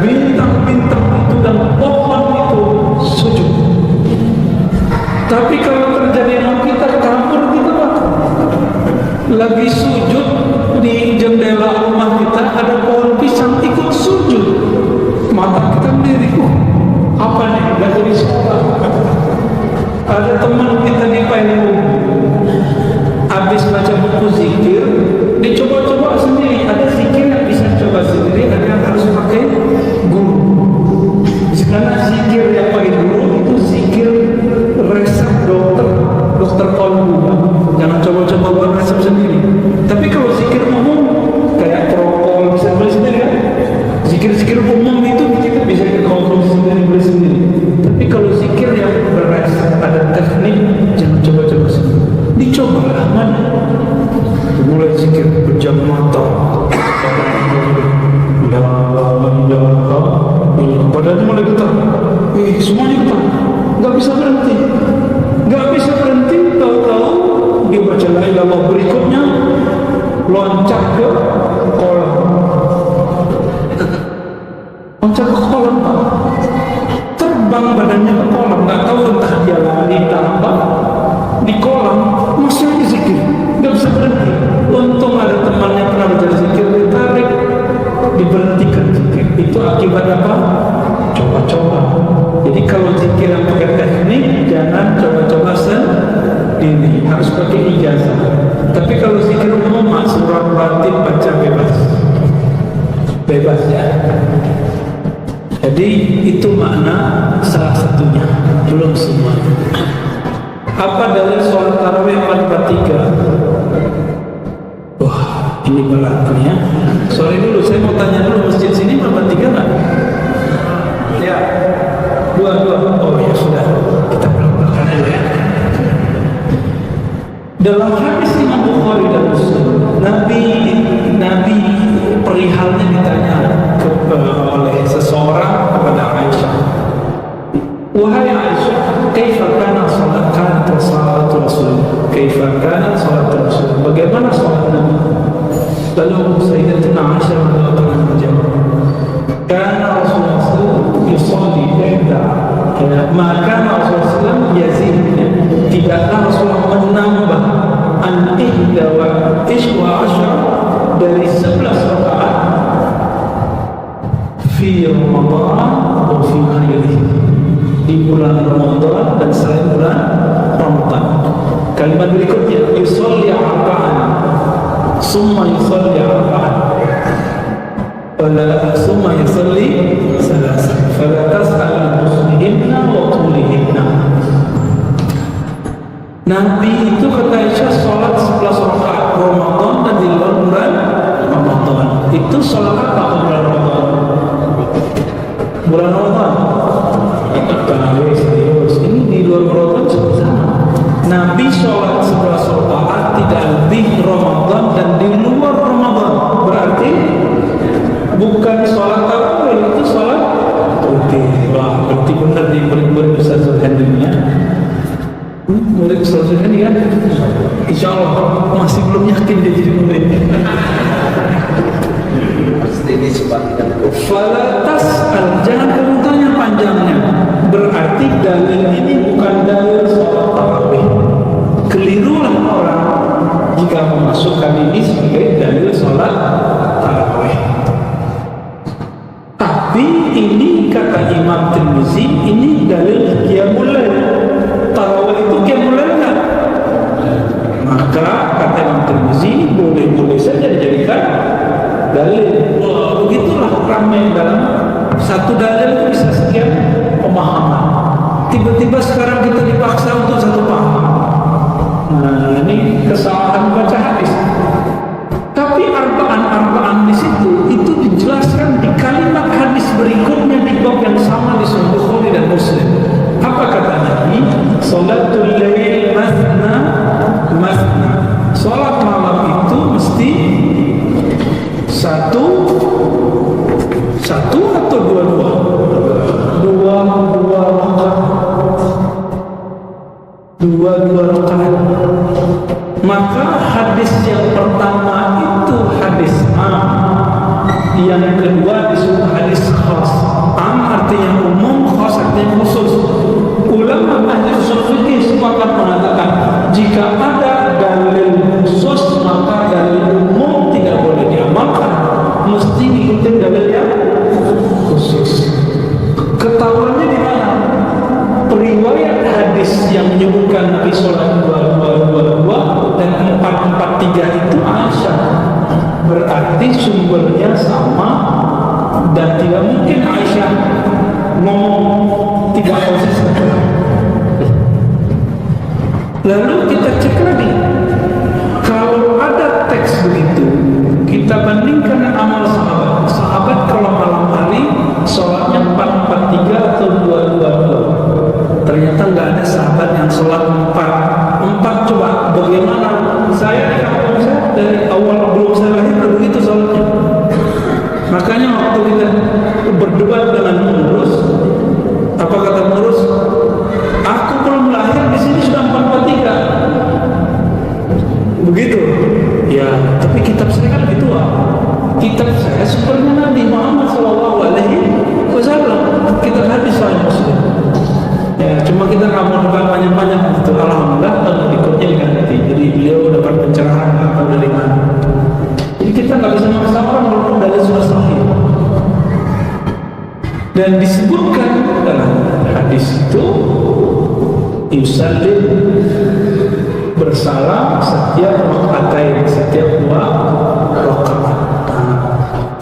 bintang-bintang itu dan pohon itu sujud. Tapi kalau terjadi sama kita kabur gitu Pak, lagi sujud di jendela rumah kita ada pohon pisang ikut sujud, mata kita melirik, apa nih, gak jadi sholat. Ada teman kita di Palembang, habis baca buku zikir, dicoba-coba sendiri. Ada zikir yang bisa coba sendiri, ada yang harus pakai guru. Karena zikir yang pakai guru itu zikir resep dokter kolbu. Jangan coba-coba buat resep sendiri. Tapi kalau zikir umum kayak prokol bisa beli sendiri kan? Zikir-zikir umum itu kita bisa dikonsumsi sendiri, beli sendiri. Tapi kalau zikir yang beresep ada teknik, jangan coba-coba sendiri. Dicoba lah mana? Mulai zikir pejam mata. Badannya mulai getar. Semuanya getar. Gak bisa berhenti. Gak bisa berhenti. Tahu-tahu dia baca la ilaha illallah, berikutnya loncat ke kolam. Loncat ke kolam, terbang badannya ke kolam. Gak tahu entah dia lari tambah di kolam, masih lagi zikir, gak bisa berhenti. Untung ada temannya pernah belajar zikir, ditarik, diberhentikan zikir. Itu akibat apa? Coba-coba. Jadi kalau zikir yang pakai teknik, jangan coba-coba sendiri, harus pakai ijazah. Tapi kalau zikir umum, surat batin baca bebas ya. Jadi itu makna salah satunya, belum semua. Apa dalil sholat tarawih 4/3? Wah, ini ini berlaku ya. Sorry dulu, saya mau tanya dulu, masjid sini berapa 3 nggak? Ya, 2. Oh ya sudah, kita belak-belakan dulu ya. Dalam hadis Imam Bukhari dan Muslim, Nabi perihalnya ditanya oleh seseorang kepada Aisyah. Wahai Aisyah, kaifa kana salatu Rasul? Kaifa kana salatu Rasul? Bagaimana salat Nabi? Lalu Sayyidatina Aisyah menjawab, kana Rasulullah yusalli ma kana Rasulullah yazid. Tidaklah Rasulullah menambah an-ihda wa ashra dari 11 rakaat fi Ramadan atau fi ghairihi, di bulan Ramadan dan selain bulan Ramadan. Kalimat berikutnya, yusalli arba'an summa yusalli arba'an wala summa yusalli salasan fala tas'al musliminna wa tulihinna. Nabi itu kata Aisyah sholat 11 rakaat Ramadan dan di luar bulan Ramadan. Itu sholat apa bulan Ramadan? Bulan Ramadan. Serius. Ini di luar Ramadan juga sama. Nabi sholat 11 rakaat tidak lebih Ramadan dan di luar Ramadan. Berarti bukan sholat tarawih, itu sholat rutin. Wah, berarti benar di murid-murid Ustaz Zulhandrinya. Murid Ustaz Zulhandri kan? Insya Allah masih belum yakin dia jadi murid. Falatas jangan kamu tanya panjangnya. Berarti dalil ini bukan dalil sholat tarawih. Kelirulah orang jika memasukkan ini sebagai dalil sholat tarawih. Tapi ini kata Imam Tirmizi, ini dalil qiyamul lail. Tarawih itu qiyamul lail kan? Maka kata Imam Tirmizi boleh-boleh saja dijadikan dalil. Wah, begitulah ramai dalam satu dalil itu bisa sekian pemahaman. Tiba-tiba sekarang kita dipaksa untuk satu paham. Nah, ini kesalahan baca hadis. Tapi arba'an di situ itu dijelaskan di kalimat hadis berikutnya di bab yang sama di Sahih Bukhari dan Muslim. Apa kata Nabi? Salatul lail masna. Salat malam itu mesti satu atau dua rakaat. Maka hadis yang pertama itu hadis am, yang kedua disebut hadis khas. Am artinya umum, khas artinya khusus. Ulama ahli usul fikih sepakat mengatakan jika ada dalil khusus maka dalil umum tidak boleh diamalkan, mesti diikuti dalil yang khusus. Ketahuannya di mana? Periwayat hadis yang menyebutkan Nabi sholat 2 dan 4 itu Aisyah. Berarti sumbernya sama dan tidak mungkin Aisyah ngomong tidak konsisten. Lalu kita cek lagi, kalau ada teks begitu, kita bandingkan amal sahabat. Sahabat kalau malam hari sholatnya 4-4-3 atau 2-2-2. Ternyata nggak ada sahabat yang sholat 4. Coba bagaimana? Saya di kampung saya dari awal belum saya lahir begitu sholatnya. Makanya waktu kita berdebat dengan pengurus, apa kata pengurus? Aku belum lahir di sini sudah 4-4-3. Begitu. Ya, tapi kitab saya kan lebih tua. Kitab saya sumbernya Nabi Muhammad SAW. Kitab hadis Sahih Muslim. Ya, cuma kita nggak mau debat panjang-panjang itu. Alhamdulillah tahun berikutnya diganti. Jadi beliau dapat pencerahan atau dari mana. Jadi kita nggak bisa maksa orang walaupun dari sudah sahih. Dan disebutkan dalam hadis itu yusallim bersalam setiap rakaatain, setiap 2 rakaat.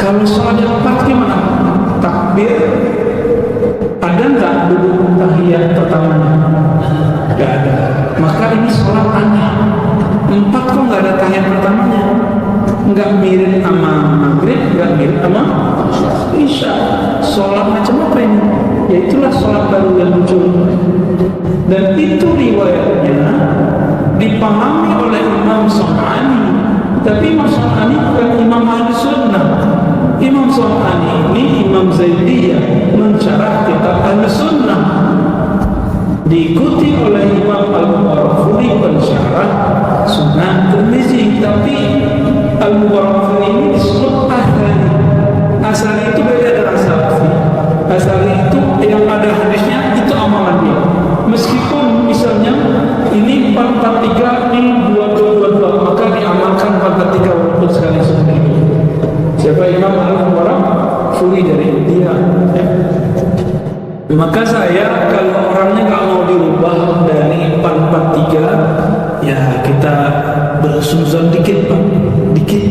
Kalau sholat yang 4 gimana? Takbir ada nggak duduk tahiyat pertamanya? Nggak ada. Maka ini sholat aneh. 4 kok nggak ada tahiyat pertamanya? nggak mirip sama maghrib, nggak mirip sama isya. Sholat macam apa ini? Ya itulah sholat baru yang muncul. Dan itu riwayatnya dipahami oleh Imam San'ani. Tapi Imam San'ani bukan Imam Ahli Sunnah. Imam San'ani ini Imam Zaidiyah mensyarah kitab Ahli Sunnah, diikuti oleh Imam Al-Mubarafuri pensyarah Sunan Tirmizi. Tapi Al-Mubarafuri ini disebut Asari. Asari itu beda dengan Salafi. Asari itu yang ada hadisnya, itu amalan dia. Meskipun misalnya ini 443, ini 2222, maka diamalkan 443 walaupun sekali sehari. Siapa Imam Al-Mubarafuri dari India, ya. Maka saya kalau orangnya nggak mau dirubah dari 443, ya kita bersuzon dikit Pak, dikit.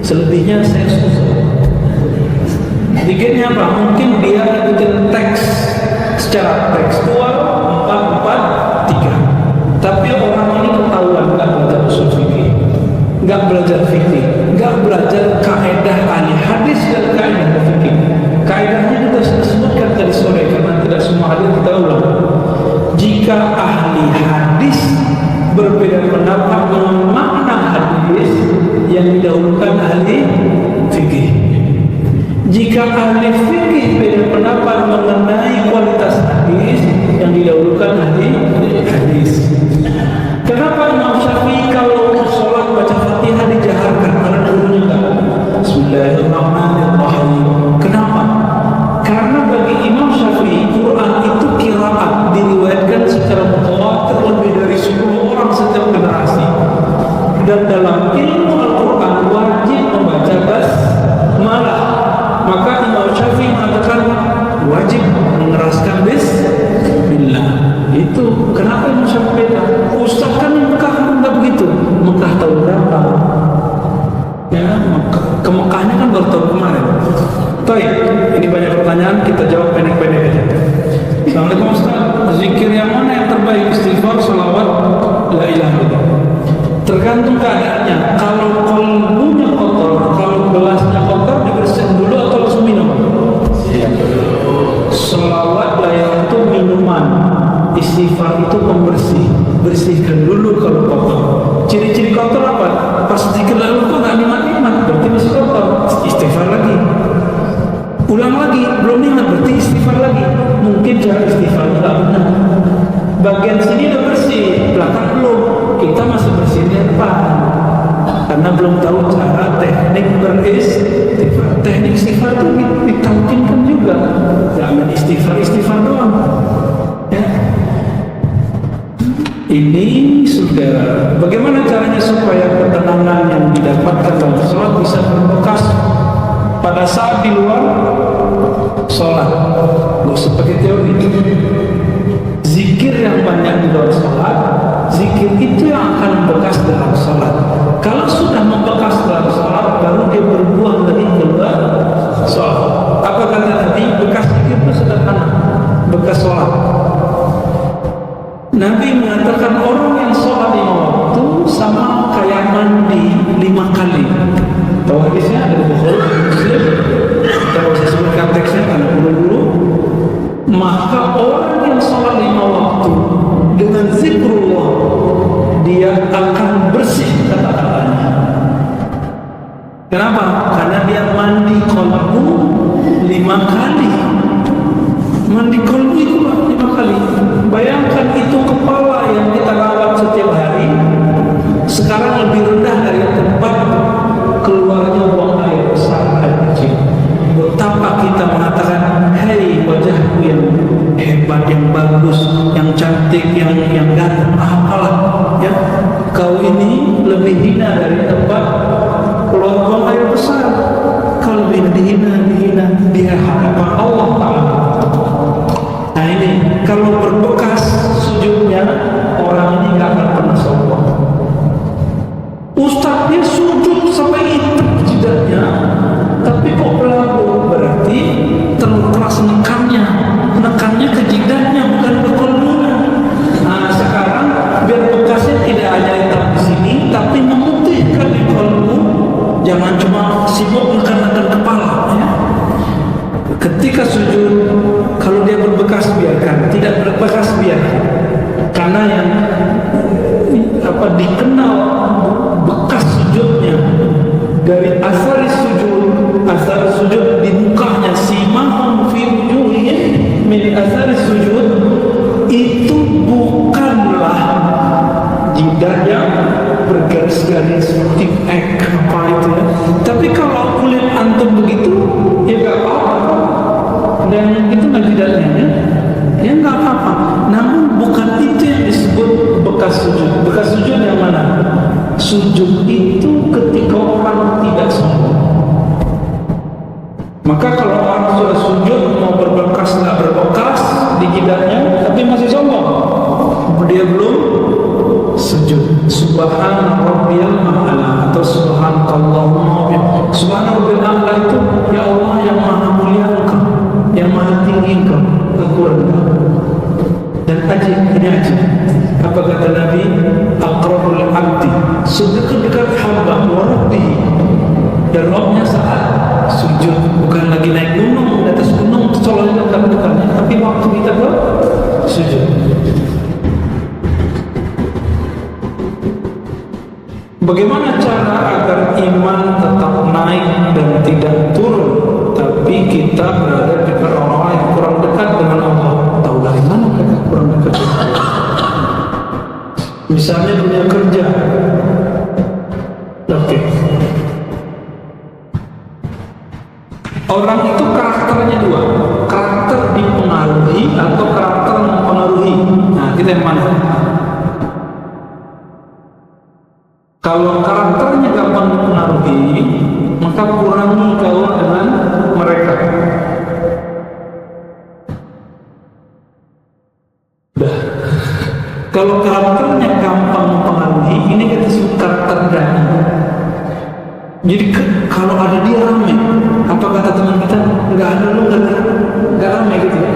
Selebihnya saya susah. Dikitnya apa? Mungkin dia ikutin teks secara tekstual 443. Tapi orang ini ketahuan nggak belajar usul fikih, nggak belajar fikih, nggak belajar kaidah ahli hadis dan kaidah fikih. Kaidahnya kita sudah sebutkan tadi sore karena tidak semua hadis kita ulang. Jika ahli hadis berbeda pendapat mengenai makna hadis, yang didahulukan ahli fikih. Jika ahli fikih beda pendapat mengenai kualitas hadis, yang didahulukan ahli hadis. Kenapa Imam Syafi'i kalau sholat baca Fatihah dijaharkan? Karena dulunya enggak. Bismillahirrahmanirrahim. Kenapa? Karena bagi Imam Syafi'i Quran itu qiraat, diriwayatkan secara mutawatir lebih dari 10 orang setiap generasi. Dan dalam ilmu Al-Quran wajib membaca basmalah. Maka Imam Syafi'i mengatakan wajib mengeraskan bismillah. Itu kenapa Imam Syafi'i beda? Ustaz kan di Mekah enggak begitu. Mekah tahun berapa? Ya, ke Mekahnya kan baru tahun kemarin. Baik, ini banyak pertanyaan, kita jawab pendek-pendek aja. Assalamualaikum Ustaz, zikir yang mana yang terbaik? Istighfar, salawat, la ilaha illallah. Tergantung keadaannya. Kalau kolbunya kotor, kalau gelasnya kotor, dibersihin dulu atau langsung minum? Salawat, la ilaha itu minuman. Istighfar itu pembersih. Bersihkan dulu kalau kotor. Ciri-ciri kotor apa? Pas zikir lalu kok nggak nikmat-nikmat, berarti masih kotor. Istighfar lagi. Ulang lagi, belum nikmat, berarti istighfar lagi. Mungkin cara istighfar nggak benar. Bagian sini udah bersih, belakang belum. Kita masih bersih di depan. Karena belum tahu cara teknik beristighfar. Teknik istighfar itu ditalkinkan juga. Jangan istighfar doang. Ya. Ini sudah. Bagaimana caranya supaya ketenangan yang didapatkan dalam sholat bisa berbekas pada saat di luar sholat? Gak usah pakai teori. Zikir yang banyak di luar sholat, zikir itu yang akan membekas dalam sholat. Kalau sudah membekas dalam sholat, baru dia berbuah dari keluar sholat. Apa kata tadi? Bekas zikir itu sederhana, bekas sholat. Nabi mengatakan orang yang sholat 5 waktu sama kayak mandi 5 kali. Tahu hadisnya ada di Bukhari, Muslim. Kita bisa sebutkan teksnya karena buru-buru. Maka orang yang sholat 5 waktu dengan zikrullah, dia akan bersih kata-katanya. Kenapa? Karena dia mandi qalbu 5 kali. Mandi qalbu itu 5 kali. Bayangkan itu kepala yang kita rawat setiap hari, sekarang lebih rendah dari tempat keluarnya buang air besar, air kecil. Betapa kita mengatakan, hei wajahku yang hebat, yang bagus, yang cantik, yang ganteng, apalah, ya, kau ini lebih hina dari tempat keluar buang air besar. Kau lebih dihina di hadapan Allah Ta'ala. Nah ini, kalau berbekas sujudnya, orang ini gak akan pernah sombong. Ustaz dia sujud sampai hitam jidatnya, tapi kok pelaku? Berarti terlalu keras nekannya ke jidatnya, bukan ke kolbunya. Nah sekarang biar bekasnya tidak hanya hitam di sini, tapi memutihkan di kolbu. Jangan sibuk menekan kepala ya. Ketika sujud, kalau dia berbekas biarkan, tidak berbekas biarkan. Karena yang dikenal bekas sujudnya dari asar sujud di mukanya, simahum fi wujuhihim min asar sujud, itu bukanlah jidat yang bergaris-garis seperti X apa itu ya. Tapi kalau kulit antum begitu ya nggak apa-apa, dan itu nggak jidatnya ya nggak apa-apa. Namun bukan itu yang disebut bekas sujud. Bekas sujud yang mana? Sujud itu ketika orang tidak sombong. Maka kalau orang sudah sujud mau berbekas nggak berbekas di jidatnya tapi masih sombong, dia belum sujud. Subhana rabbiyal a'la atau subhanakallahumma. Subhana rabbiyal a'la itu ya Allah yang maha mulia Engkau, yang maha tinggi Engkau, aku rendah. Dan ajib, ini ajib. Apa kata Nabi? Aqrabul abdi, sedekat-dekat hamba wa rabbihi, dan Rabbnya saat sujud. Bukan lagi naik gunung, di atas gunung sholatnya dekat-dekatnya, tapi waktu kita sujud. Bagaimana cara agar iman tetap naik dan tidak turun, tapi kita berada di orang-orang yang kurang dekat dengan Allah? Tahu dari mana mereka kurang dekat dengan Allah? Misalnya dunia kerja. Oke. Orang itu karakternya dua, karakter dipengaruhi atau karakter mempengaruhi. Nah, kita yang mana? Kalau karakternya gampang dipengaruhi, maka kurangi gaul dengan mereka. Kalau karakternya gampang mempengaruhi, ini kita sebut karakter dani. Jadi kalau ada dia ramai, apa kata teman kita? Nggak ada lu, nggak ramai gitu ya.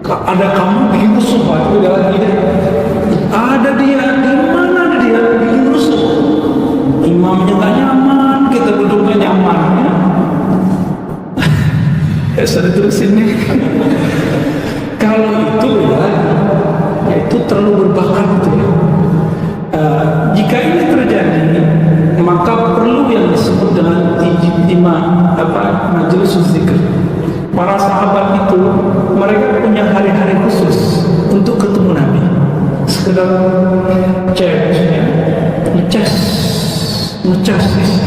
Ada kamu bikin rusuh, itu nggak lagi deh. Ada dia, di mana ada dia bikin rusuh. Imamnya nggak nyaman, kita duduknya nyaman. Ya sudah terusin nih. Kalau itu ya itu terlalu berbakat gitu ya. Jika ini terjadi, maka perlu yang disebut dengan ijtima, majelis zikir. Para sahabat itu mereka punya hari-hari khusus untuk ketemu Nabi. Sekedar cek, ya, ngecas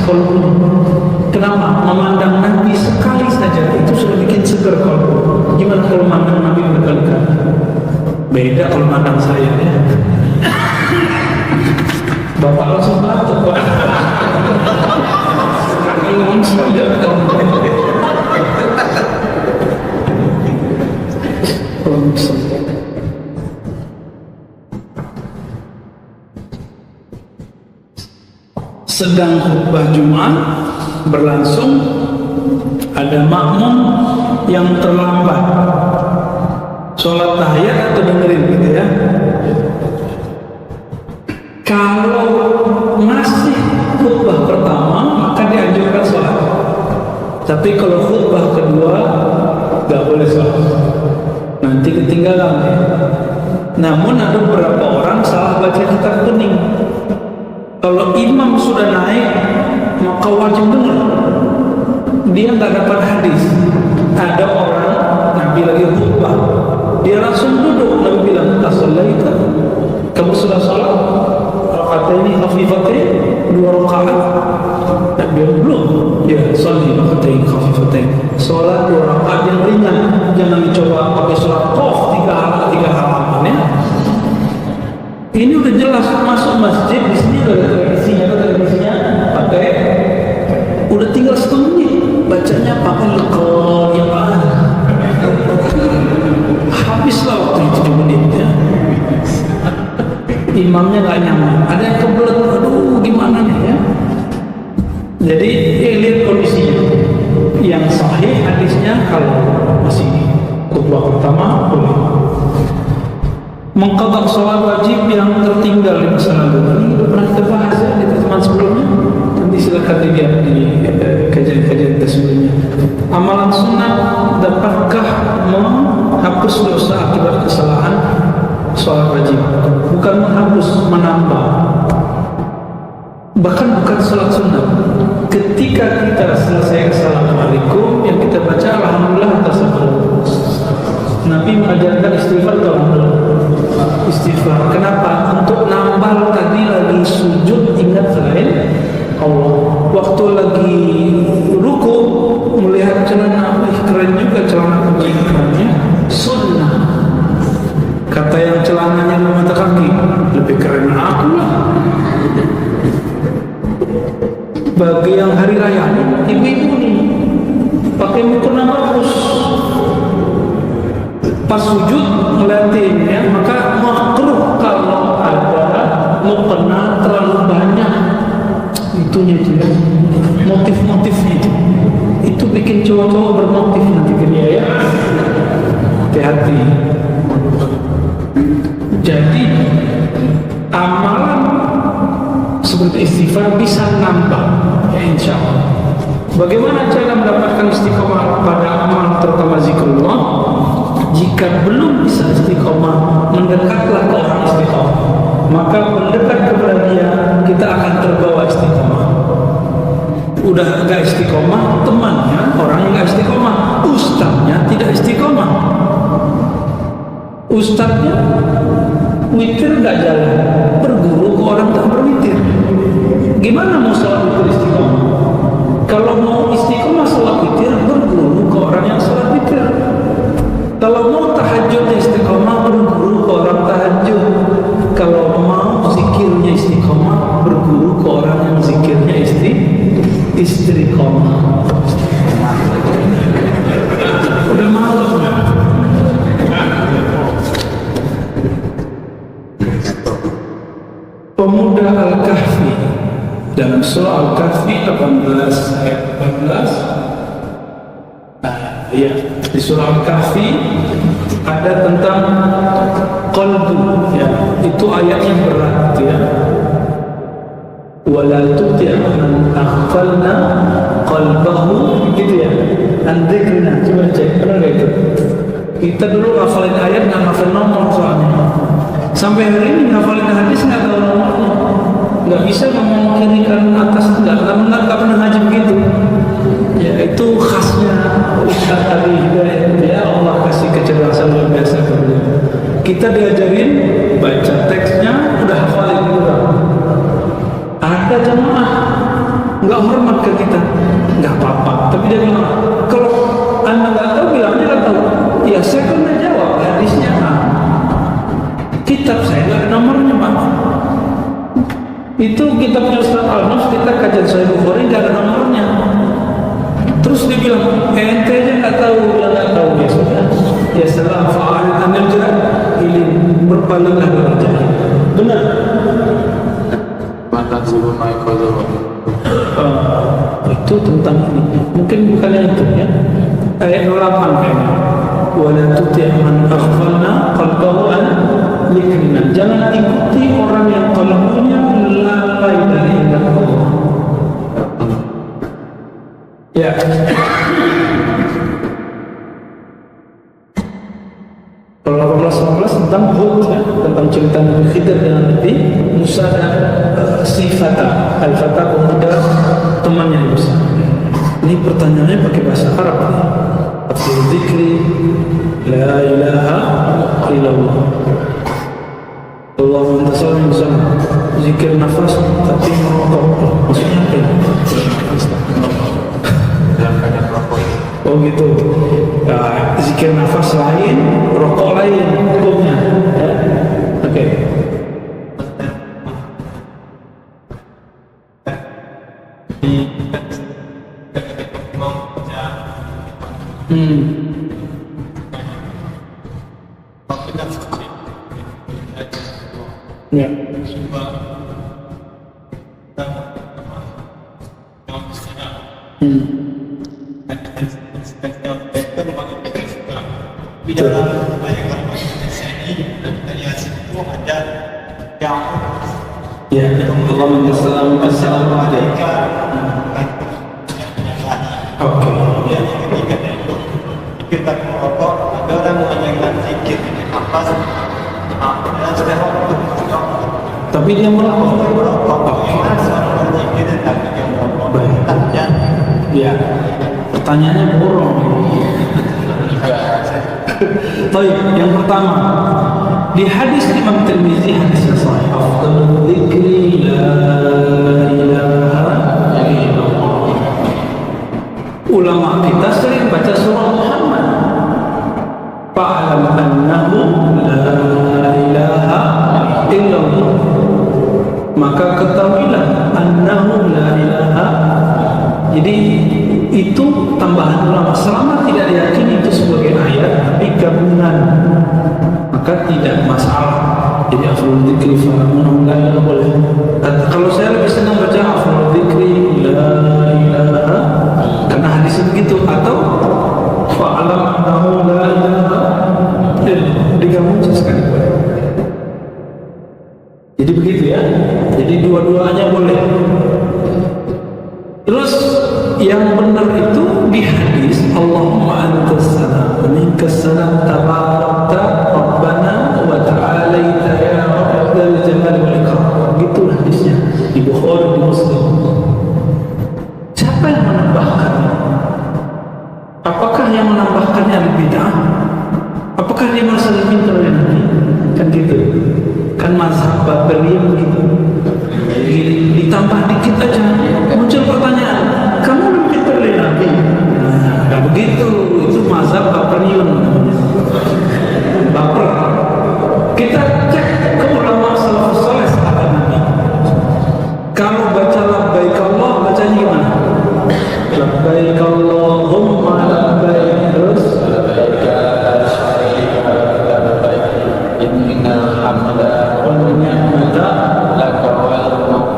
kalau ini. Kenapa? Memandang Nabi sekali saja itu sudah bikin segar kalau. Gimana kalau memandang Nabi berkali-kali? Beda kalau memandang saya ya. Bapak langsung batuk Pak. Langsung jatuh. Sedang khutbah Jumat berlangsung, ada makmum yang terlambat sholat tahiyat atau dengerin gitu ya. Kalau masih khutbah pertama maka dianjurkan sholat, tapi kalau khutbah kedua gak boleh sholat, nanti ketinggalan ya. Namun ada beberapa orang salah baca kitab kuning. Kalau imam sudah naik maka wajib dengar, dia nggak dapat hadis. Ada orang Nabi lagi khutbah, dia langsung duduk. Nabi bilang, "As-salaita?" Kamu sudah salat? Rakataini khafifatain, 2 rakaat. Nabi bilang, belum. Ya, sholli rakataini khafifatain. Salat 2 rakaat yang ringan. Jangan dicoba pakai surat Qaf 3 halaman ya. Ini udah jelas masuk masjid, di sini udah ada televisinya pakai, udah tinggal 1 menit bacanya pakai lekol ya Pak. Habislah waktu itu 7 menit ya. Imamnya nggak nyaman, ada yang kebelet, aduh gimana nih ya. Jadi lihat kondisinya. Yang sahih hadisnya kalau masih khutbah pertama boleh. Mengqadha sholat wajib yang tertinggal di masa lalu. Ini udah pernah kita bahas ya di teman sebelumnya. Nanti silakan dilihat di kajian-kajian tersebutnya. Amalan sunnah dapatkah menghapus dosa akibat kesalahan sholat wajib? Bukan menghapus, menambah. Bahkan bukan sholat sunnah. Ketika kita selesai assalamualaikum, yang kita baca alhamdulillah tersebut. Nabi mengajarkan istighfar atau istighfar. Kenapa? Untuk nambal tadi lagi sujud ingat selain Allah. Waktu lagi ruku melihat celana, keren juga celana kebajikannya, sunnah. Kata yang celananya mata kaki, lebih keren aku lah. Bagi yang hari raya, ibu-ibu nih pakai mukena bagus. Pas sujud ngeliatin ya, maka makruh kalau ada mukena terlalu banyak. Itunya itu ya, motif-motifnya itu bikin cowok-cowok bermotif nanti ke dia ya. Hati-hati. Jadi amalan seperti istighfar bisa nambah ya, insya Allah. Bagaimana cara mendapatkan istiqomah pada amal terutama zikrullah? Jika belum bisa istiqomah, mendekatlah ke orang istiqomah. Maka mendekat kepada dia, kita akan terbawa istiqomah. Udah enggak istiqomah, temannya orang yang enggak istiqomah, ustadznya tidak istiqomah. Ustadznya witir enggak jalan, berguru ke orang tak berwitir. Gimana mau sholat witir istiqomah? Kalau mau istiqomah sholat witir, berguru ke orang yang sholat witir. Kalau mau tahajud istiqomah, berguru ke orang tahajud. Kalau mau zikirnya istiqomah, berguru ke orang yang zikirnya istiqomah. Udah malam. Pemuda Al-Kahfi dalam surah Al-Kahfi 18 ayat 18. Ya, di surah Al-Kahfi ada tentang qalbu ya, itu ayatnya berat ya. Wala tuti' man aghfalna qalbahu gitu ya. Andzikrina, coba cek pernah enggak itu? Kita dulu hafalin ayat enggak hafal nomor soalnya. Sampai hari ini hafalin hadis enggak tahu nomornya. Enggak bisa ngomong kiri kanan atas enggak pernah ngaji begitu. Ya itu khasnya Ustaz Abi Hidayat ya, Allah kasih kecerdasan luar biasa kepada dia. Kita diajarin baca teksnya udah hafalin gitu kan. Ada jemaah nggak hormat ke kita, nggak apa-apa. Tapi dia bilang kalau anda nggak tahu bilangnya nggak tahu. Ya saya pernah jawab hadisnya kitab saya nggak ada nomornya Pak. Itu kitabnya Ustaz Al-Naf, kita kajian Sahih Bukhari nggak ada nomornya. Terus dia bilang, ente aja nggak tahu, bilang nggak tahu. Ya sudah, ya salam fa'alit anil jahil, ilim berpalinglah dari jahil. Benar. Mata suruh naik kodok. Itu tentang ini. Mungkin bukannya itu ya. Ayat 8 kayaknya. Wala tuti' man aghfalna qalbahu an dzikrina. Jangan ikuti orang yang qalbunya lalai dari ingat Allah. Ya. Kalau 18 tentang Hud ya, tentang cerita Nabi Khidir dengan Nabi Musa dan si Fata, Al-Fata pemuda temannya Musa. Ini pertanyaannya pakai bahasa Arab nih. Afdal dzikri la ilaha illallah. Allahumma tasawwir bersama zikir nafas tapi merokok. Maksudnya apa ya? Oh gitu. Ya, zikir nafas lain, rokok lain hukumnya. Ya. Oke. Ya. Di dalam banyak Indonesia ini kita lihat itu ada yang ya Allah Assalamualaikum Tapi dia merokok. Ya, pertanyaannya borong. Baik, yang pertama di hadis Imam Tirmizi, hadis yang sahih, afdalul dzikri la ilaha illallah. Ulama kita sering baca surah Muhammad, fa'alam annahu la ilaha illallah, maka ketahuilah annahu la ilaha. Jadi itu tambahan ulama, selama tidak yakin itu sebagai ayat tapi gabungan maka tidak masalah. Jadi afdalul dzikri fa'alam la ilaha boleh. Kalau saya lebih senang baca afdalul dzikri la ilaha karena hadis begitu, atau fa'alam annahu la ilaha illallah, digabungkan sekali boleh. Jadi begitu ya. Jadi dua-duanya boleh. Terus yang benar itu di hadis Allahumma antas salam wa minkas salam tabarakta rabbana wa ta'alaita ya rabbal jalali wal ikram. Begitu hadisnya di Bukhari, di Muslim. Siapa yang menambahkannya? Apakah yang menambahkannya bid'ah? Apakah dia merasa lebih pintar dari Nabi? Kan gitu. Kan mazhab Babeliyah begitu. Ditambah dikit aja muncul pertanyaan, kamu lebih pintar dari Nabi? Nah, nggak begitu. Itu mazhab Babeliyah. Baper. Kita cek ke ulama salafus saleh sahabat Nabi. Kalau baca labbaik Allah, bacanya gimana? Labbaik Allahumma labbaik. Terus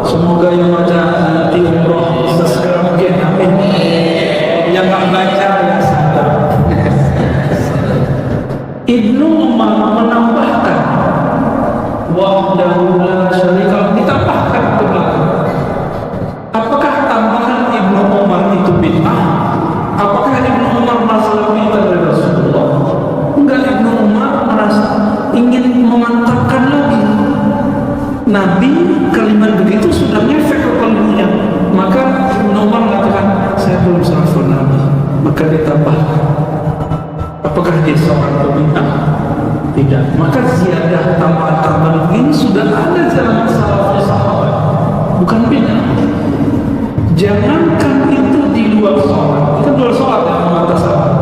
semoga yang baca nanti umroh segera mungkin, amin. Yang nggak baca ya sabar. Ibnu Umar menambahkan wahdahu la syarika, ditambahkan ke belakang. Apakah tambahan Ibnu Umar itu bid'ah? Apakah Ibnu Umar merasa lebih dari Rasulullah? Enggak, Ibnu Umar merasa ingin memantapkan lagi. Nabi kalimat begitu sudah ngefek ke kalbunya. Maka Ibnu Umar mengatakan, saya belum salah Nabi. Maka ditambah. Apakah dia seorang pembid'ah? Tidak. Maka ziyadah tambahan-tambahan ini sudah ada dalam salafus sahabat. Bukan bid'ah. Jangankan itu di luar sholat. Kita luar sholat yang memantah sahabat.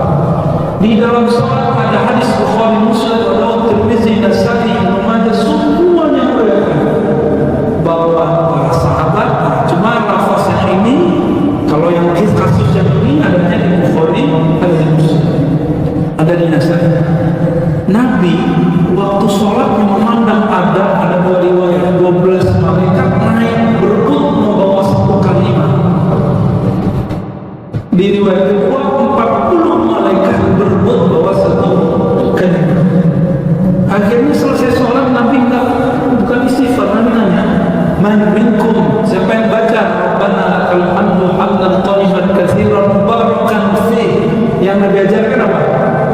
Di dalam sholat ada hadis Bukhari, Muslim, Abu Tirmizi, Nasa'i, Ibnu Majah, semuanya meriwayatkan bahwa para sahabat, cuma lafaznya ini, kalau yang kasus yang ini adanya di Bukhari, ada di Muslim, ada di Nasa'i. Nabi waktu sholatnya memandang ada dua riwayat 12 malaikat naik berebut membawa satu kalimat. Di riwayat kedua 40 malaikat berebut bawa satu kalimat. Akhirnya selesai sholat Nabi bukan istighfar, Nabi nanya, man minkum, siapa yang baca Rabbana lakal hamdu hamdan thayyiban katsiran mubarakan fi. Yang Nabi ajarkan apa?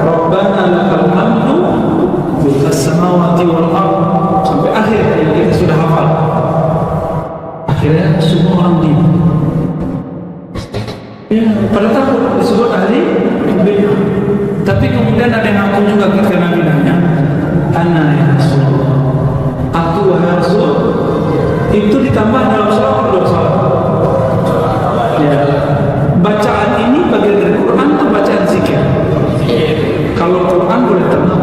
Rabbana lakal hamdu milkas samawati wal ardh, sampai akhir yang kita sudah hafal. Akhirnya semua orang diam. Ya, pada takut disebut ahli bid'ah. Tapi kemudian ada yang ngaku juga ketika Nabi nanya, ana ya Rasulullah, aku wahai Rasul. Itu ditambah dalam sholat atau dalam sholat? Ya. Bacaan ini bagian dari Quran atau bacaan zikir? Kalau Quran boleh tambah,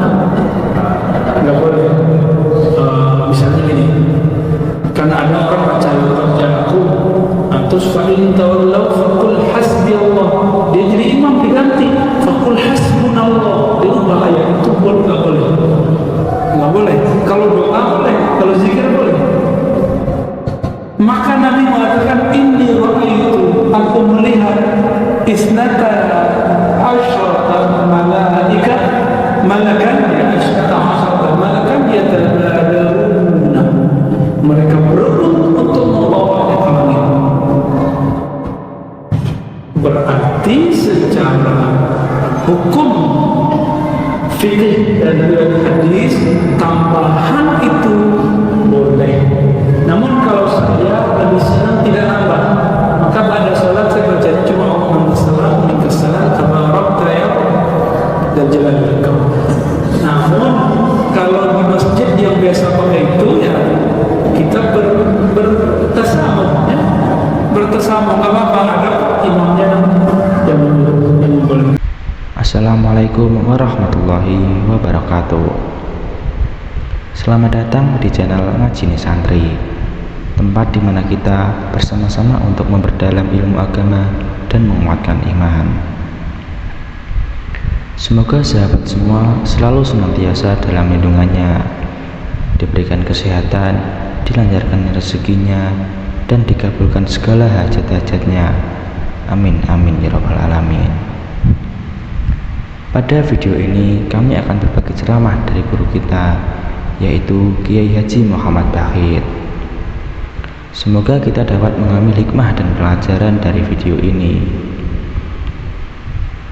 nggak boleh. Misalnya gini, karena ada orang baca aku, terus fa'in tawallau faqul hasbi Allah, dia jadi imam diganti faqul hasbunallah, dia ubah ayat itu. Boleh nggak boleh? Nggak boleh. Kalau doa boleh, kalau zikir boleh. Maka Nabi mengatakan, inni ra'aitu, aku melihat isnata asyrata malaika, malakan ya isnata asyrata malakan yatadadaruna, mereka berebut untuk membawanya ke langit. Berarti secara hukum fikih dan riwayat hadis, tambahan itu boleh. Namun kalau saya lebih senang tidak nambah, maka pada sholat saya bacanya cuma Allahumma salam minka salam tabarakta ya dan jalan engkau. Namun kalau di masjid yang biasa pakai itu ya kita bertasamuh ya, bertasamuh nggak apa-apa, ada imamnya yang boleh. Assalamualaikum warahmatullahi wabarakatuh. Selamat datang di channel Ngajini Santri, tempat di mana kita bersama-sama untuk memperdalam ilmu agama dan menguatkan iman. Semoga sahabat semua selalu senantiasa dalam lindungannya, diberikan kesehatan, dilancarkan rezekinya, dan dikabulkan segala hajat-hajatnya. Amin amin ya rabbal alamin. Pada video ini kami akan berbagi ceramah dari guru kita, yaitu Kiai Haji Muhammad Bahid. Semoga kita dapat mengambil hikmah dan pelajaran dari video ini.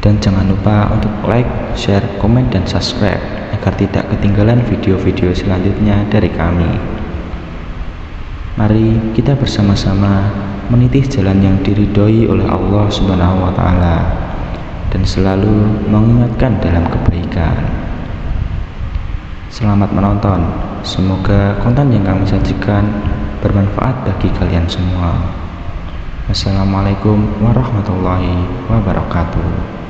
Dan jangan lupa untuk like, share, komen, dan subscribe agar tidak ketinggalan video-video selanjutnya dari kami. Mari kita bersama-sama meniti jalan yang diridhoi oleh Allah Subhanahu wa Ta'ala dan selalu mengingatkan dalam kebaikan. Selamat menonton, semoga konten yang kami sajikan bermanfaat bagi kalian semua. Wassalamualaikum warahmatullahi wabarakatuh.